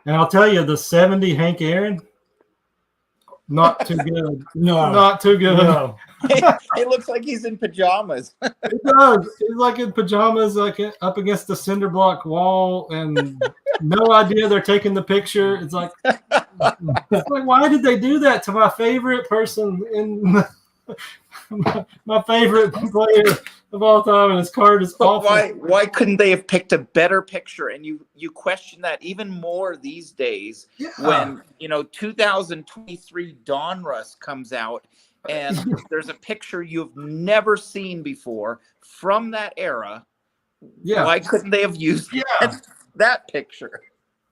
And I'll tell you, the 70 Hank Aaron, not too good. No, not too good. No. It looks like he's in pajamas. It does. He's like in pajamas, like up against the cinder block wall, and no idea they're taking the picture. It's like why did they do that to my favorite person in my favorite player of all time? And his card is awful. Why couldn't they have picked a better picture? And you question that even more these days when 2023 Donruss comes out. And there's a picture you've never seen before from that era. Yeah. Why couldn't they have used that picture?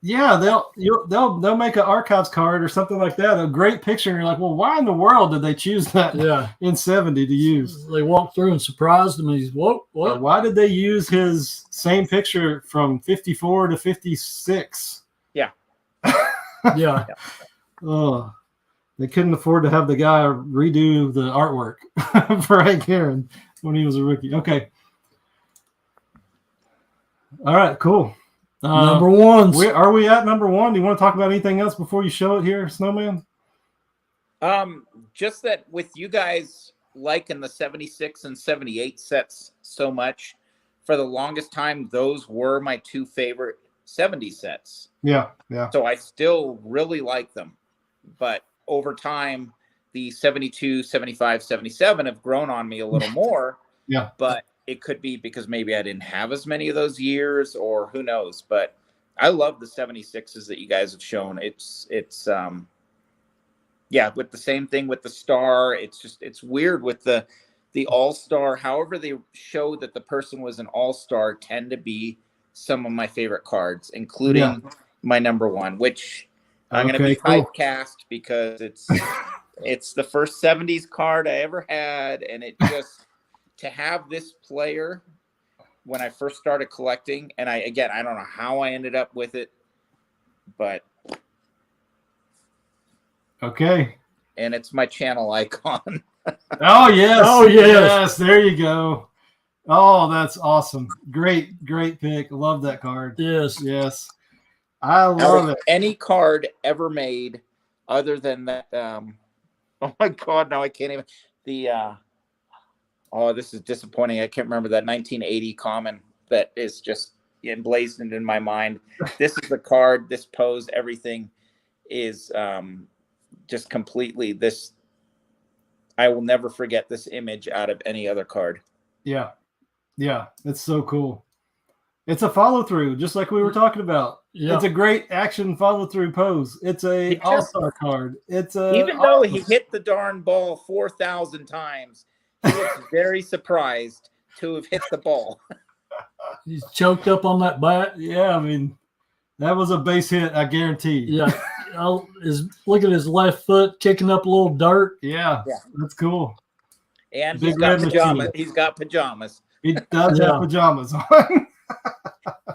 Yeah, they'll make an archives card or something like that, a great picture, and you're like, well, why in the world did they choose that in 70 to use? They walked through and surprised him, and he's what? Why did they use his same picture from 54 to 56? Yeah. Yeah. Oh. They couldn't afford to have the guy redo the artwork for Hank Aaron when he was a rookie. Okay. All right, cool. Number ones. Are we at number 1? Do you want to talk about anything else before you show it here, Snowman? Just that with you guys liking the 76 and 78 sets so much, for the longest time, those were my 2 favorite 70 sets. Yeah. So I still really like them. But over time, the 72, 75, 77 have grown on me a little more. Yeah. But it could be because maybe I didn't have as many of those years, or who knows. But I love the 76s that you guys have shown. It's with the same thing with the star. It's weird with the all-star. However they show that the person was an all-star tend to be some of my favorite cards, including my number 1, which I'm going to be typecast because it's the first 70s card I ever had. And it just, to have this player when I first started collecting, and I don't know how I ended up with it, but. Okay. And it's my channel icon. Oh, yes. Oh, yes. There you go. Oh, that's awesome. Great pick. Love that card. Yes. I love it. Any card ever made other than that. Oh my God. No, I can't even. This is disappointing. I can't remember that 1980 common that is just emblazoned in my mind. This is the card, this pose, everything is just completely this. I will never forget this image out of any other card. Yeah. Yeah. It's so cool. It's a follow through, just like we were talking about. Yeah. It's a great action follow through pose. It's a all-star card. It's a even though he hit the darn ball 4,000 times, he looks very surprised to have hit the ball. He's choked up on that bat. Yeah, I mean, that was a base hit, I guarantee. Yeah. Look at his left foot kicking up a little dirt. Yeah. That's cool. And he's got pajamas. He's got pajamas. He does have pajamas on.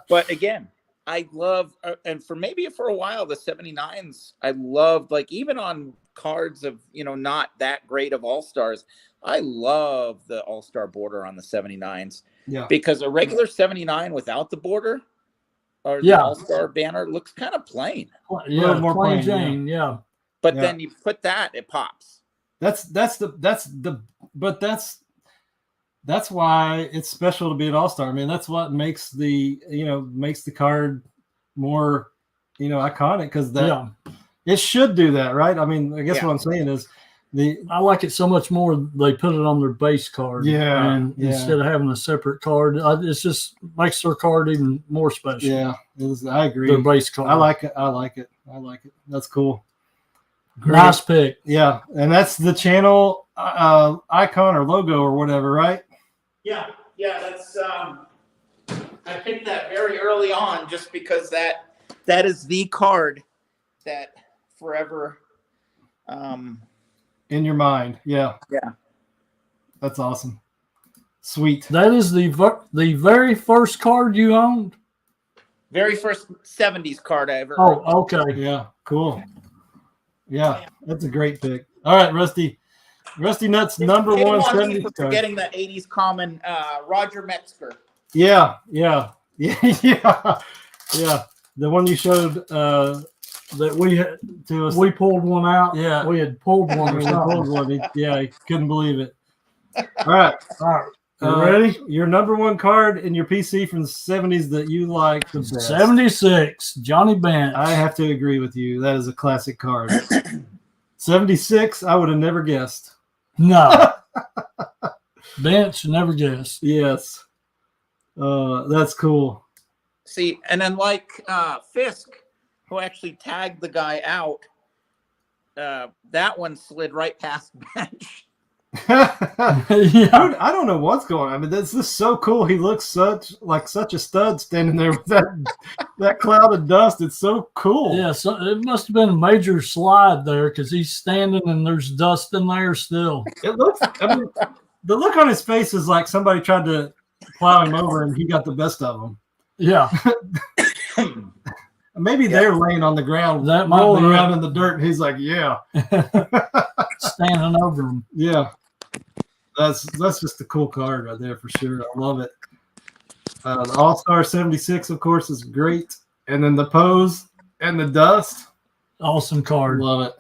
But again, I love, and for a while, the 79s, I loved, like, even on cards of, not that great of all-stars, I love the all-star border on the 79s. Yeah. Because a regular 79 without the border or the all-star banner looks kind of plain. Yeah, more plain Jane, But then you put that, it pops. That's why it's special to be an all-star. I mean, that's what makes the card more, iconic, because it should do that, right? I mean, I guess what I'm saying is I like it so much more they put it on their base card. And instead of having a separate card, it just makes their card even more special. Yeah, I agree. Their base card. I like it. That's cool. Great. Nice pick. Yeah, and that's the channel icon or logo or whatever, right? Yeah, that's I picked that very early on just because that is the card that forever in your mind. Yeah. That's awesome. Sweet. That is the very first card you owned? Very first 70s card I ever owned. Okay. Yeah, cool. Yeah, that's a great pick. All right, Rusty Nuts, number one 70s card. Forgetting the 80s common Roger Metzger. Yeah. The one you showed that we had to us. We pulled one out. Yeah. We had pulled one or something. He couldn't believe it. All right. You ready? Your number one card in your PC from the 70s that you like the best. 76, Johnny Bench. I have to agree with you. That is a classic card. 76, I would have never guessed. No. Bench, never guessed. Yes. That's cool. See, and then like Fisk, who actually tagged the guy out, that one slid right past Bench. Dude, I don't know what's going on. I mean, this is so cool. He looks such a stud standing there with that cloud of dust. It's so cool. Yeah, so it must have been a major slide there because he's standing and there's dust in there still. It looks. I mean, the look on his face is like somebody tried to plow him over and he got the best of him. Yeah. Maybe they're laying on the ground, rolling around in the dirt, and he's like, standing over him. Yeah. That's just a cool card right there for sure. I love it. The All-Star 76, of course, is great. And then the pose and the dust. Awesome card. Love it.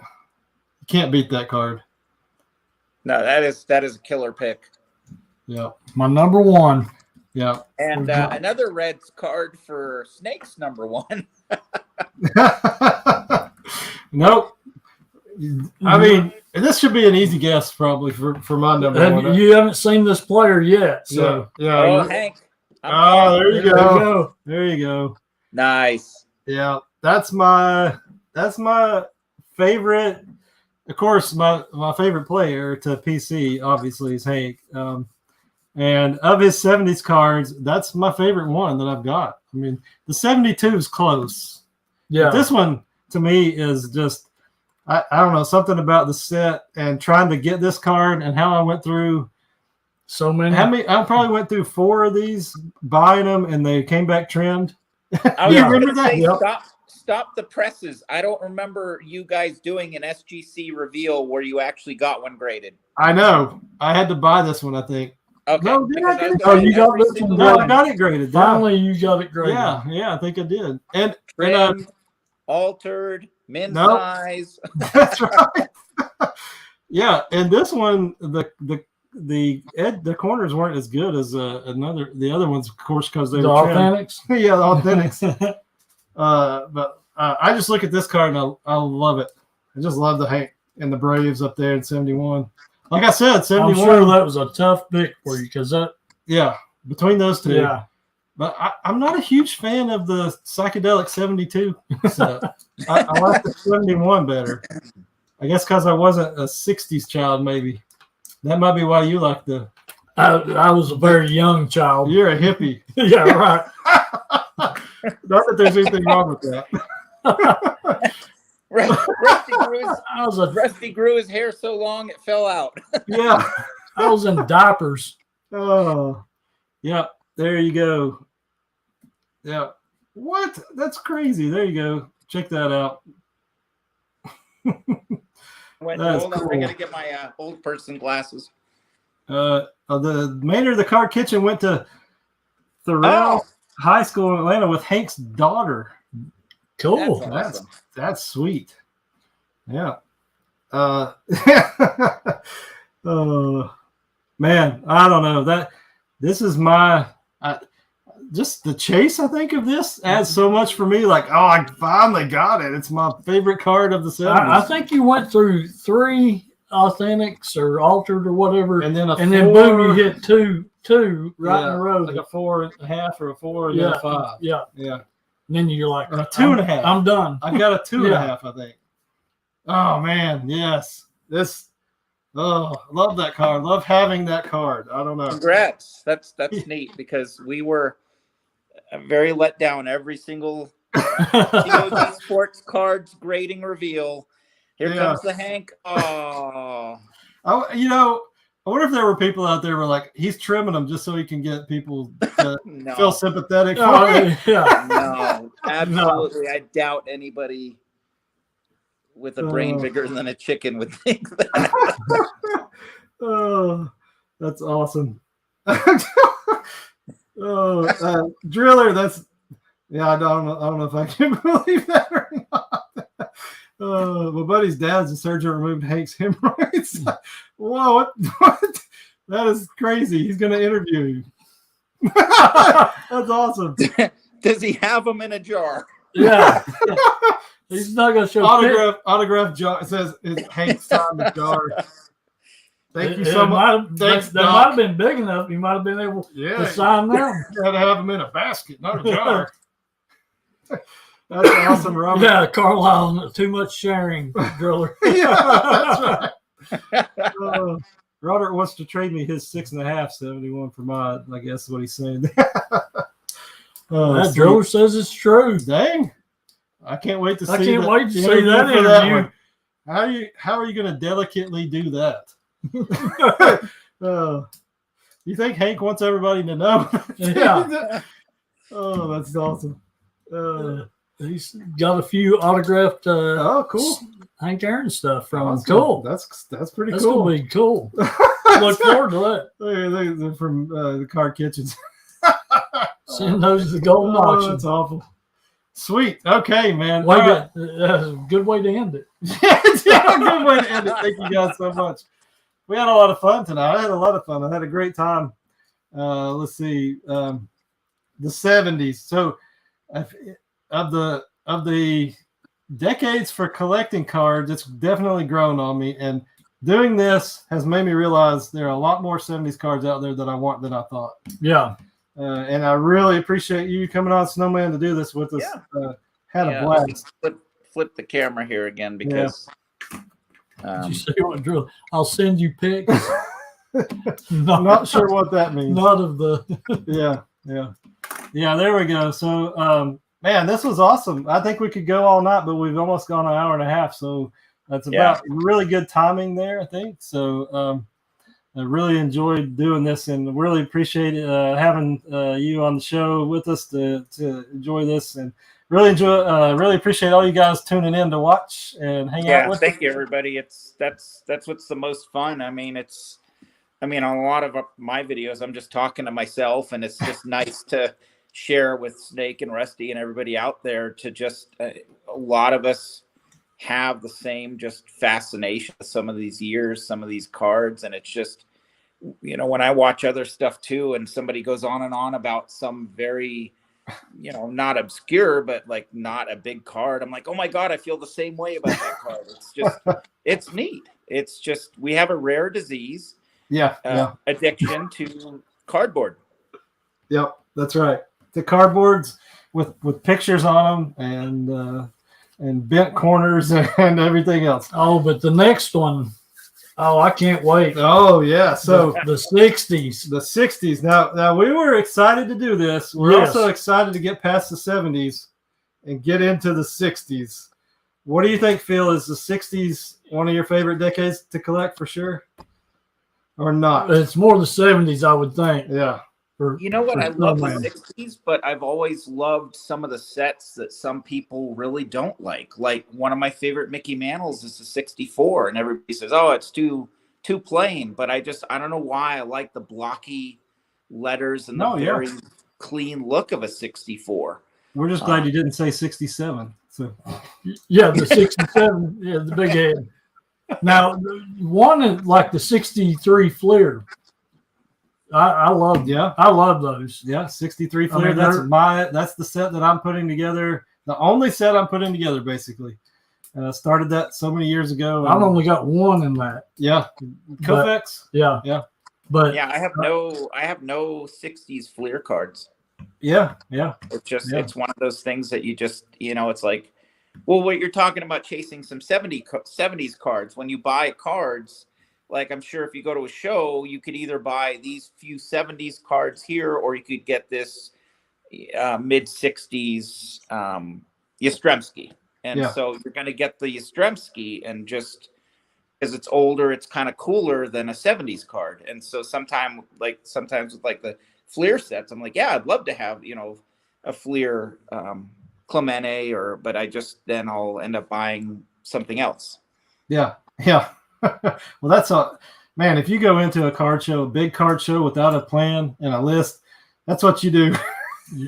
You can't beat that card. No, that is a killer pick. Yeah. My number one. Yeah. And another Reds card for Snake's number one. Nope. I mean, this should be an easy guess probably for my number one. You haven't seen this player yet, so Oh, Hank. There you go. There you go. Nice. Yeah, that's my favorite. Of course, my favorite player to PC obviously is Hank. And of his 70s cards, that's my favorite one that I've got. I mean, the 72 is close. Yeah. But this one to me is just I don't know, something about the set and trying to get this card and how I went through so many. I probably went through 4 of these, buying them, and they came back trimmed. I was remember that? Say, stop the presses. I don't remember you guys doing an SGC reveal where you actually got one graded. I know. I had to buy this one, I think. Okay. No, did I get it? Oh, you got this one? No, I got it graded. Finally, you got it graded. Yeah, I think I did. And altered, men's size. That's right. Yeah, and this one, the corners weren't as good as the other ones, of course, because they were authentics. Yeah, the authentics. But I just look at this card and I love it. I just love the Hank. and the Braves up there in 71. Like I said, 71. I'm sure that was a tough pick for you because that. Yeah, between those two. Yeah. But I'm not a huge fan of the psychedelic 72. So I like the 71 better. I guess because I wasn't a 60s child, maybe. That might be why you like the. I was a very young child. You're a hippie. Yeah, right. Not that there's anything wrong with that. Rusty grew his hair so long it fell out. Yeah. I was in diapers. Oh, yeah. There you go. Yeah. What? That's crazy. There you go. Check that out. Hold on, I gotta get my old person glasses. The Maynard the Card Kitchen went to Thorell High School in Atlanta with Hank's daughter. Cool. That's awesome. That's sweet. Yeah. Man, I don't know this is my just the chase. I think of this adds so much for me. Like, oh, I finally got it. It's my favorite card of the 70s. I think you went through 3 authentics or altered or whatever, and then then boom, you hit two right in a row, like a 4.5 or a 4 and then a 5. Yeah. And then you're like, a 2.5. I'm done. I got a 2.5, I think. Oh man, yes. I love that card. Love having that card. I don't know. Congrats. That's neat because we were very let down every single COG Sports Cards grading reveal. Here comes the Hank. Oh, I wonder if there were people out there who were like, he's trimming them just so he can get people to feel sympathetic. No, absolutely. I doubt anybody with a brain bigger than a chicken would think that. Oh, that's awesome. Driller, I don't know if I can believe that or not. My buddy's dad's a surgeon removed Hank's hemorrhoids. Whoa, what? That is crazy. He's going to interview you. That's awesome. Does he have them in a jar? Yeah. He's not going to show autograph jar. It says Hank signed the jar. Thank you so much. That might have been big enough. You might have been able to sign them. You had to have them in a basket, not a jar. That's awesome, Robert. Yeah, Carlisle, too much sharing, Driller. Yeah, that's right. Robert wants to trade me his 6.5 71 for mine. I guess is what he's saying. That Driller says it's true. Dang. I can't wait to see. I can't wait to see that interview. How are you going to delicately do that? You think Hank wants everybody to know? Yeah. Oh, that's awesome. He's got a few autographed. Cool. Hank Aaron stuff from him. Awesome. Cool. That's pretty That's cool. Gonna be cool. Look forward to that. They're from the Card Kitchens. Send those to the golden auction. That's awful. Sweet. Okay, man. Good way to end it. Yeah, good way to end it. Thank you guys so much. We had a lot of fun tonight. I had a lot of fun. I had a great time. Let's see. The 70s. So of the decades for collecting cards, it's definitely grown on me. And doing this has made me realize there are a lot more 70s cards out there that I want than I thought. Yeah. And I really appreciate you coming on, Snowman, to do this with us. Yeah. Had a blast. Flip the camera here again because. Did you say what, Drill? I'll send you pics. I'm not sure what that means. Not of the. Yeah. There we go. So, man, this was awesome. I think we could go all night, but we've almost gone an hour and a half. So that's about really good timing there, I think. So, I really enjoyed doing this and really appreciate having you on the show with us to enjoy this, and really appreciate all you guys tuning in to watch and hang out with us. Thank you, everybody. That's what's the most fun. I mean, on a lot of my videos, I'm just talking to myself, and it's just nice to share with Snake and Rusty and everybody out there to just a lot of us have the same just fascination with some of these years, some of these cards. And it's just, when I watch other stuff too, and somebody goes on and on about some very not obscure, but like not a big card. I'm like, oh my God, I feel the same way about that card. It's just, it's neat. It's just, we have a rare disease. Addiction to cardboard. Yep, that's right. The cardboards with pictures on them and bent corners and everything else. Oh, but the next one, I can't wait. Oh yeah, so the 60s. The 60s. Now we were excited to do this. We're also excited to get past the 70s and get into the 60s. What do you think, Phil? Is the 60s one of your favorite decades to collect for sure? Or not? It's more the 70s, I would think. Yeah. You know what? I love the 60s, but I've always loved some of the sets that some people really don't like. Like one of my favorite Mickey Mantles is the 64, and everybody says, "Oh, it's too plain." But I don't know why I like the blocky letters and the very clean look of a 64. We're just glad you didn't say 67. So yeah, the 67, the big head. Now, one like the 63 Fleer. I love those. Yeah, 63 Fleer. That's the set that I'm putting together. The only set I'm putting together, basically. Started that so many years ago. I've only got one in that. Yeah, Kofex. Yeah. But I have no 60s Fleer cards. Yeah. It's one of those things that you just it's like, well, what you're talking about chasing some 70s cards when you buy cards. Like, I'm sure if you go to a show, you could either buy these few 70s cards here, or you could get this mid-60s Yastrzemski. And so you're going to get the Yastrzemski, and just because it's older, it's kind of cooler than a 70s card. And so sometimes with like the Fleer sets, I'm like, yeah, I'd love to have, a Fleer Clemente, but then I'll end up buying something else. Yeah. Well, that's man. If you go into a big card show without a plan and a list, that's what you do.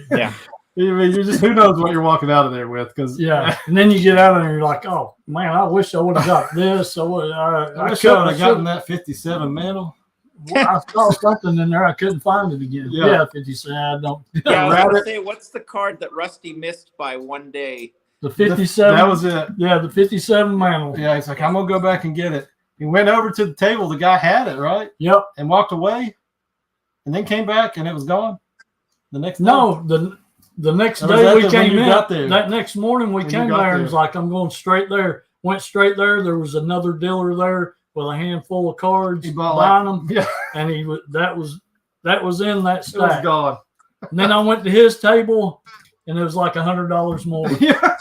Yeah. You just, who knows what you're walking out of there with? Because and then you get out of there and you're like, oh man, I wish I would have got this. I wish I would have gotten that 57 mantle. Well, I saw something in there. I couldn't find it again. Yeah, 57. I don't. Yeah, I was going to say, what's the card that Rusty missed by one day? The 57. That was it. Yeah, the 57 mantle. Yeah, he's like, I'm gonna go back and get it. He went over to the table. The guy had it, right? Yep. And walked away, and then came back, and it was gone. The next day. No, the next day we came in. That next morning we came there and was like, I'm going straight there. Went straight there. There was another dealer there with a handful of cards. He bought buying them. Yeah. And that was in that stack. It was gone. And then I went to his table, and it was like $100 more. Yeah.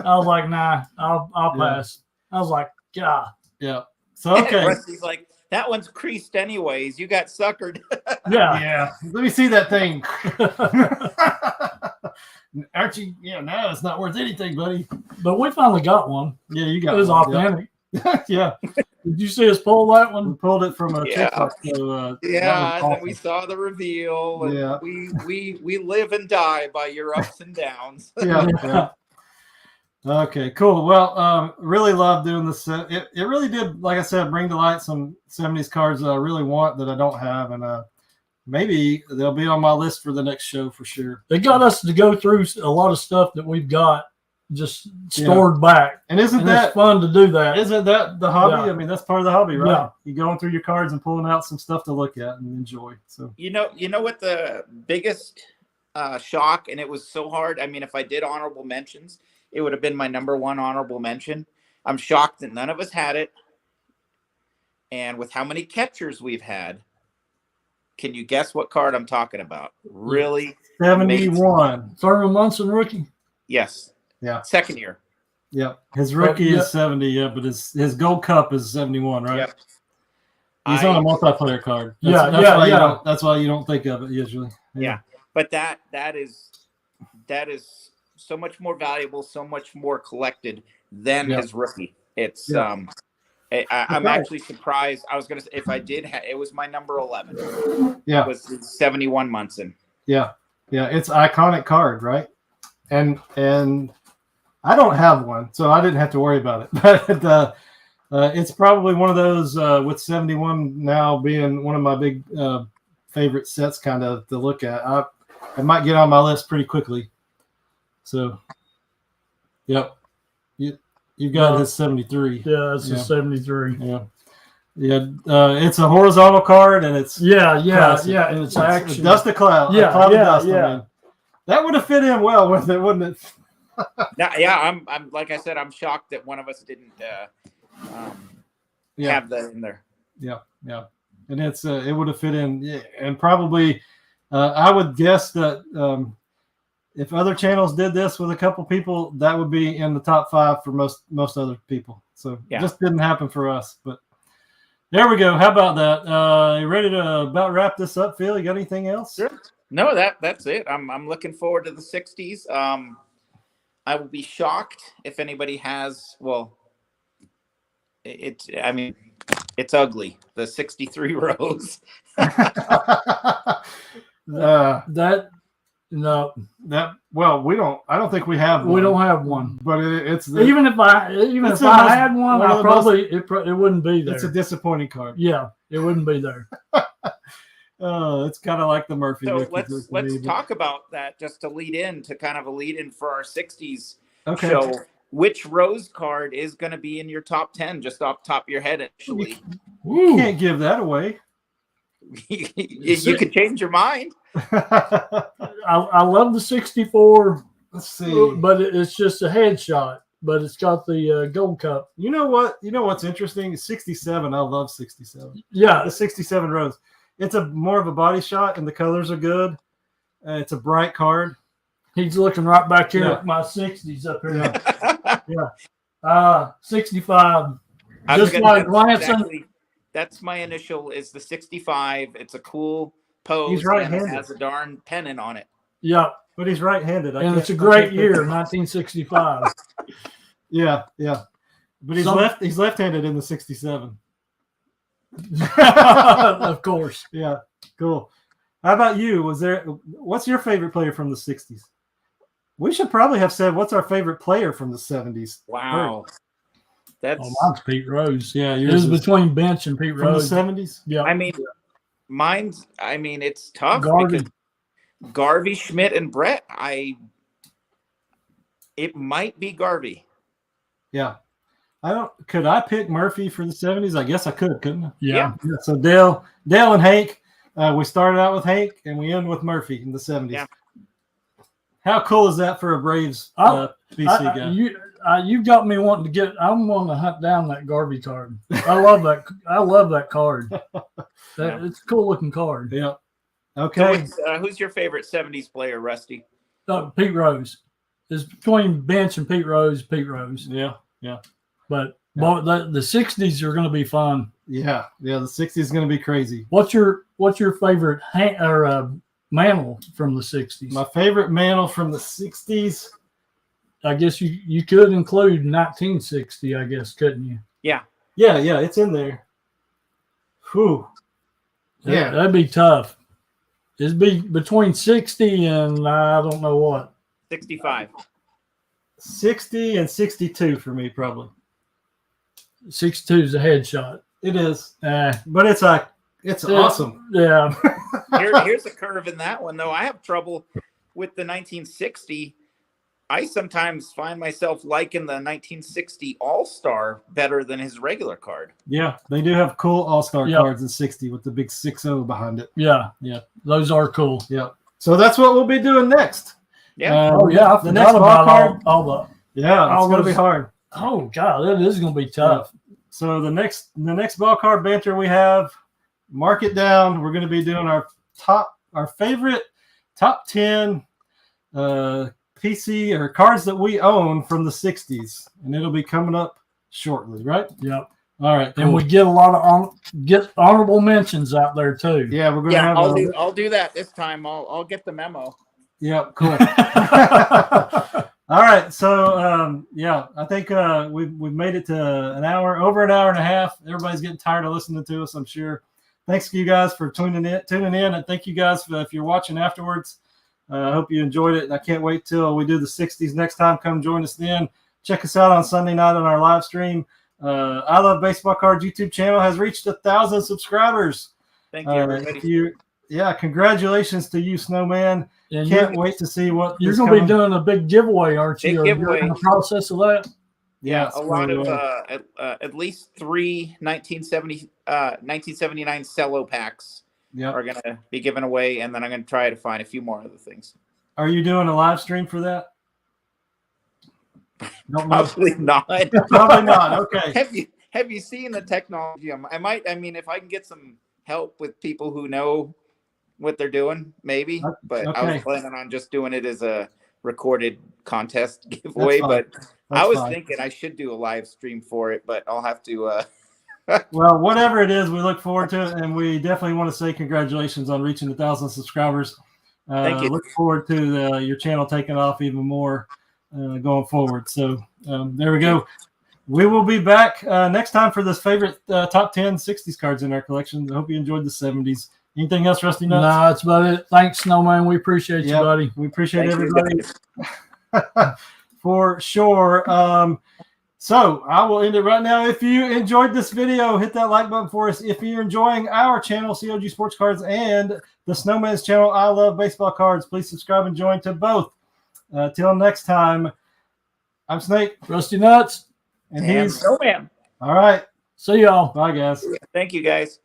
I was like, nah, I'll pass. I was like, God. Yeah. So okay. Rusty's like, that one's creased anyways. You got suckered. Yeah. Let me see that thing. Aren't you? Yeah, no, it's not worth anything, buddy. But we finally got one. Yeah, you got it. It was one. authentic. Yeah. Did you see us pull that one? We pulled it from a TikTok. So, and then we saw the reveal. And we live and die by your ups and downs. Yeah. Okay, cool. Well, really love doing this. It really did, like I said, bring to light some 70s cards that I really want that I don't have, and maybe they'll be on my list for the next show for sure. They got us to go through a lot of stuff that we've got just stored back, and isn't that fun to do that? Isn't that the hobby? Yeah. I mean, that's part of the hobby, right? Yeah. You going through your cards and pulling out some stuff to look at and enjoy. So you know what the biggest shock, and it was so hard. I mean, if I did honorable mentions, it would have been my number one honorable mention. I'm shocked that none of us had it. And with how many catchers we've had, can you guess what card I'm talking about? Really? 71. Thurman Munson rookie? Yes. Yeah. Second year. Yep. His rookie is 70, but his gold cup is 71, right? Yep. He's on a multiplayer card. That's why you don't think of it usually. Yeah. But that is so much more valuable, so much more collected than his rookie. It's I'm actually surprised. I was gonna say if I did it was my number 11. Yeah, it was 71 Munson. Yeah, it's an iconic card, right? And I don't have one, so I didn't have to worry about it. But it's probably one of those with 71 now being one of my big favorite sets, kind of to look at. it might get on my list pretty quickly. So, yep, you got his 73. Yeah, it's a 73. Yeah. Yeah, it's a horizontal card, and it's classic. and it's action. Dust a cloud. Yeah, a cloud of dust. yeah. I mean, that would have fit in well with it, wouldn't it? I'm like I said, I'm shocked that one of us didn't have that in there. Yeah, and it's it would have fit in, and probably I would guess that if other channels did this with a couple people, that would be in the top 5 for most other people. So it just didn't happen for us, but. There we go. How about that? You ready to about wrap this up, Phil? You got anything else? Sure. No, that's it. I'm looking forward to the 60s. I will be shocked if anybody has. Well, it's ugly. The 63 rows. I don't think we have one. We don't have one. But it's even if I had one, I probably it wouldn't be there. It's a disappointing card. Yeah, it wouldn't be there. It's kind of like the Murphy. So let's talk about that just to lead in to kind of a lead in for our 60s show. Which Rose card is going to be in your top 10 just off the top of your head initially? You can't give that away. You could change your mind. I love the 64. Let's see, but it's just a headshot. But it's got the gold cup. You know what? You know what's interesting? 67. I love 67. Yeah, the 67 Rose. It's more of a body shot, and the colors are good. It's a bright card. He's looking right back here at my 60s up here. 65. Just like glancing. Exactly. That's my initial is the 65. It's a cool pose. He's right-handed. And it has a darn pennant on it. Yeah. But he's right-handed. And it's a great year, 1965. Yeah. But he's left-handed in the 67. Of course. Yeah. Cool. How about you? What's your favorite player from the 60s? We should probably have said what's our favorite player from the 70s. Wow. Mine's Pete Rose. Yeah, it was between Bench and Pete Rose. From the 70s? Yeah. It's tough. Garvey, Schmidt, and Brett. It might be Garvey. Yeah. Could I pick Murphy for the 70s? I guess I could, couldn't I? Yeah. So Dale and Hank, we started out with Hank and we end with Murphy in the 70s. Yeah. How cool is that for a Braves BC guy? You got me wanting to I'm wanting to hunt down that Garvey card. I love that card. It's a cool looking card. Yeah. Okay. So who's your favorite 70s player, Rusty? Pete Rose. It's between Bench and Pete Rose. Yeah. But the 60s are going to be fun. Yeah. The 60s is going to be crazy. What's your favorite mantle from the 60s? My favorite mantle from the 60s. I guess you could include 1960. I guess, couldn't you? Yeah. It's in there. Whew. Yeah, that'd be tough. It'd be between 60 and I don't know what. 65. 60 and 62 for me, probably. 62 is a headshot. It is. But it's awesome. Yeah. Here's a curve in that one, though. I have trouble with the 1960. I sometimes find myself liking the 1960 All-Star better than his regular card. Yeah, they do have cool All-Star cards in 60 with the big 6-0 behind it. Yeah. Those are cool. Yeah. So that's what we'll be doing next. Yeah. The next ball card. All the Yeah, it's going to be hard. Oh, God, that is going to be tough. Yeah. So the next ball card banter we have, mark it down. We're going to be doing our favorite top 10 PC or cards that we own from the 60s, and it'll be coming up shortly, right? Yep. All right, cool. And we get a lot of honorable mentions out there too. Yeah, we're gonna have. I'll do that this time. I'll get the memo. Yep, cool. All right, so I think we've made it to over an hour and a half. Everybody's getting tired of listening to us, I'm sure. Thanks to you guys for tuning in, and thank you guys if you're watching afterwards. I hope you enjoyed it. I can't wait till we do the 60s next time. Come join us then. Check us out on Sunday night on our live stream. I Love Baseball Cards YouTube channel has reached 1,000 subscribers. Thank you, everybody. yeah, congratulations to you, Snowman. And can't wait to see what you're going to be doing a big giveaway, aren't you? Big giveaway. In the process of that. Yeah, a lot of at least 3 1979 cello packs are going to be given away, and then I'm going to try to find a few more other things. Are you doing a live stream for that? Probably not. Probably not. Okay. Have you seen the technology? I mean, if I can get some help with people who know what they're doing, maybe. But I was planning on just doing it as a recorded contest giveaway. But I was thinking I should do a live stream for it, but I'll have to. Well, whatever it is, we look forward to it, and we definitely want to say congratulations on reaching 1,000 subscribers. Thank you. Look forward to your channel taking off even more going forward. So there we go. We will be back next time for this favorite top 10 60s cards in our collection. I hope you enjoyed the 70s. Anything else, Rusty Nuts? No, that's about it. Thanks, Snowman. We appreciate you, buddy. We appreciate everybody for sure. So I will end it right now. If you enjoyed this video, hit that like button for us. If you're enjoying our channel, COG Sports Cards, and the Snowman's channel, I Love Baseball Cards, please subscribe and join to both. Till next time, I'm Snake. Rusty Nuts. And he's Snowman. All right. See y'all. Bye, guys. Thank you, guys.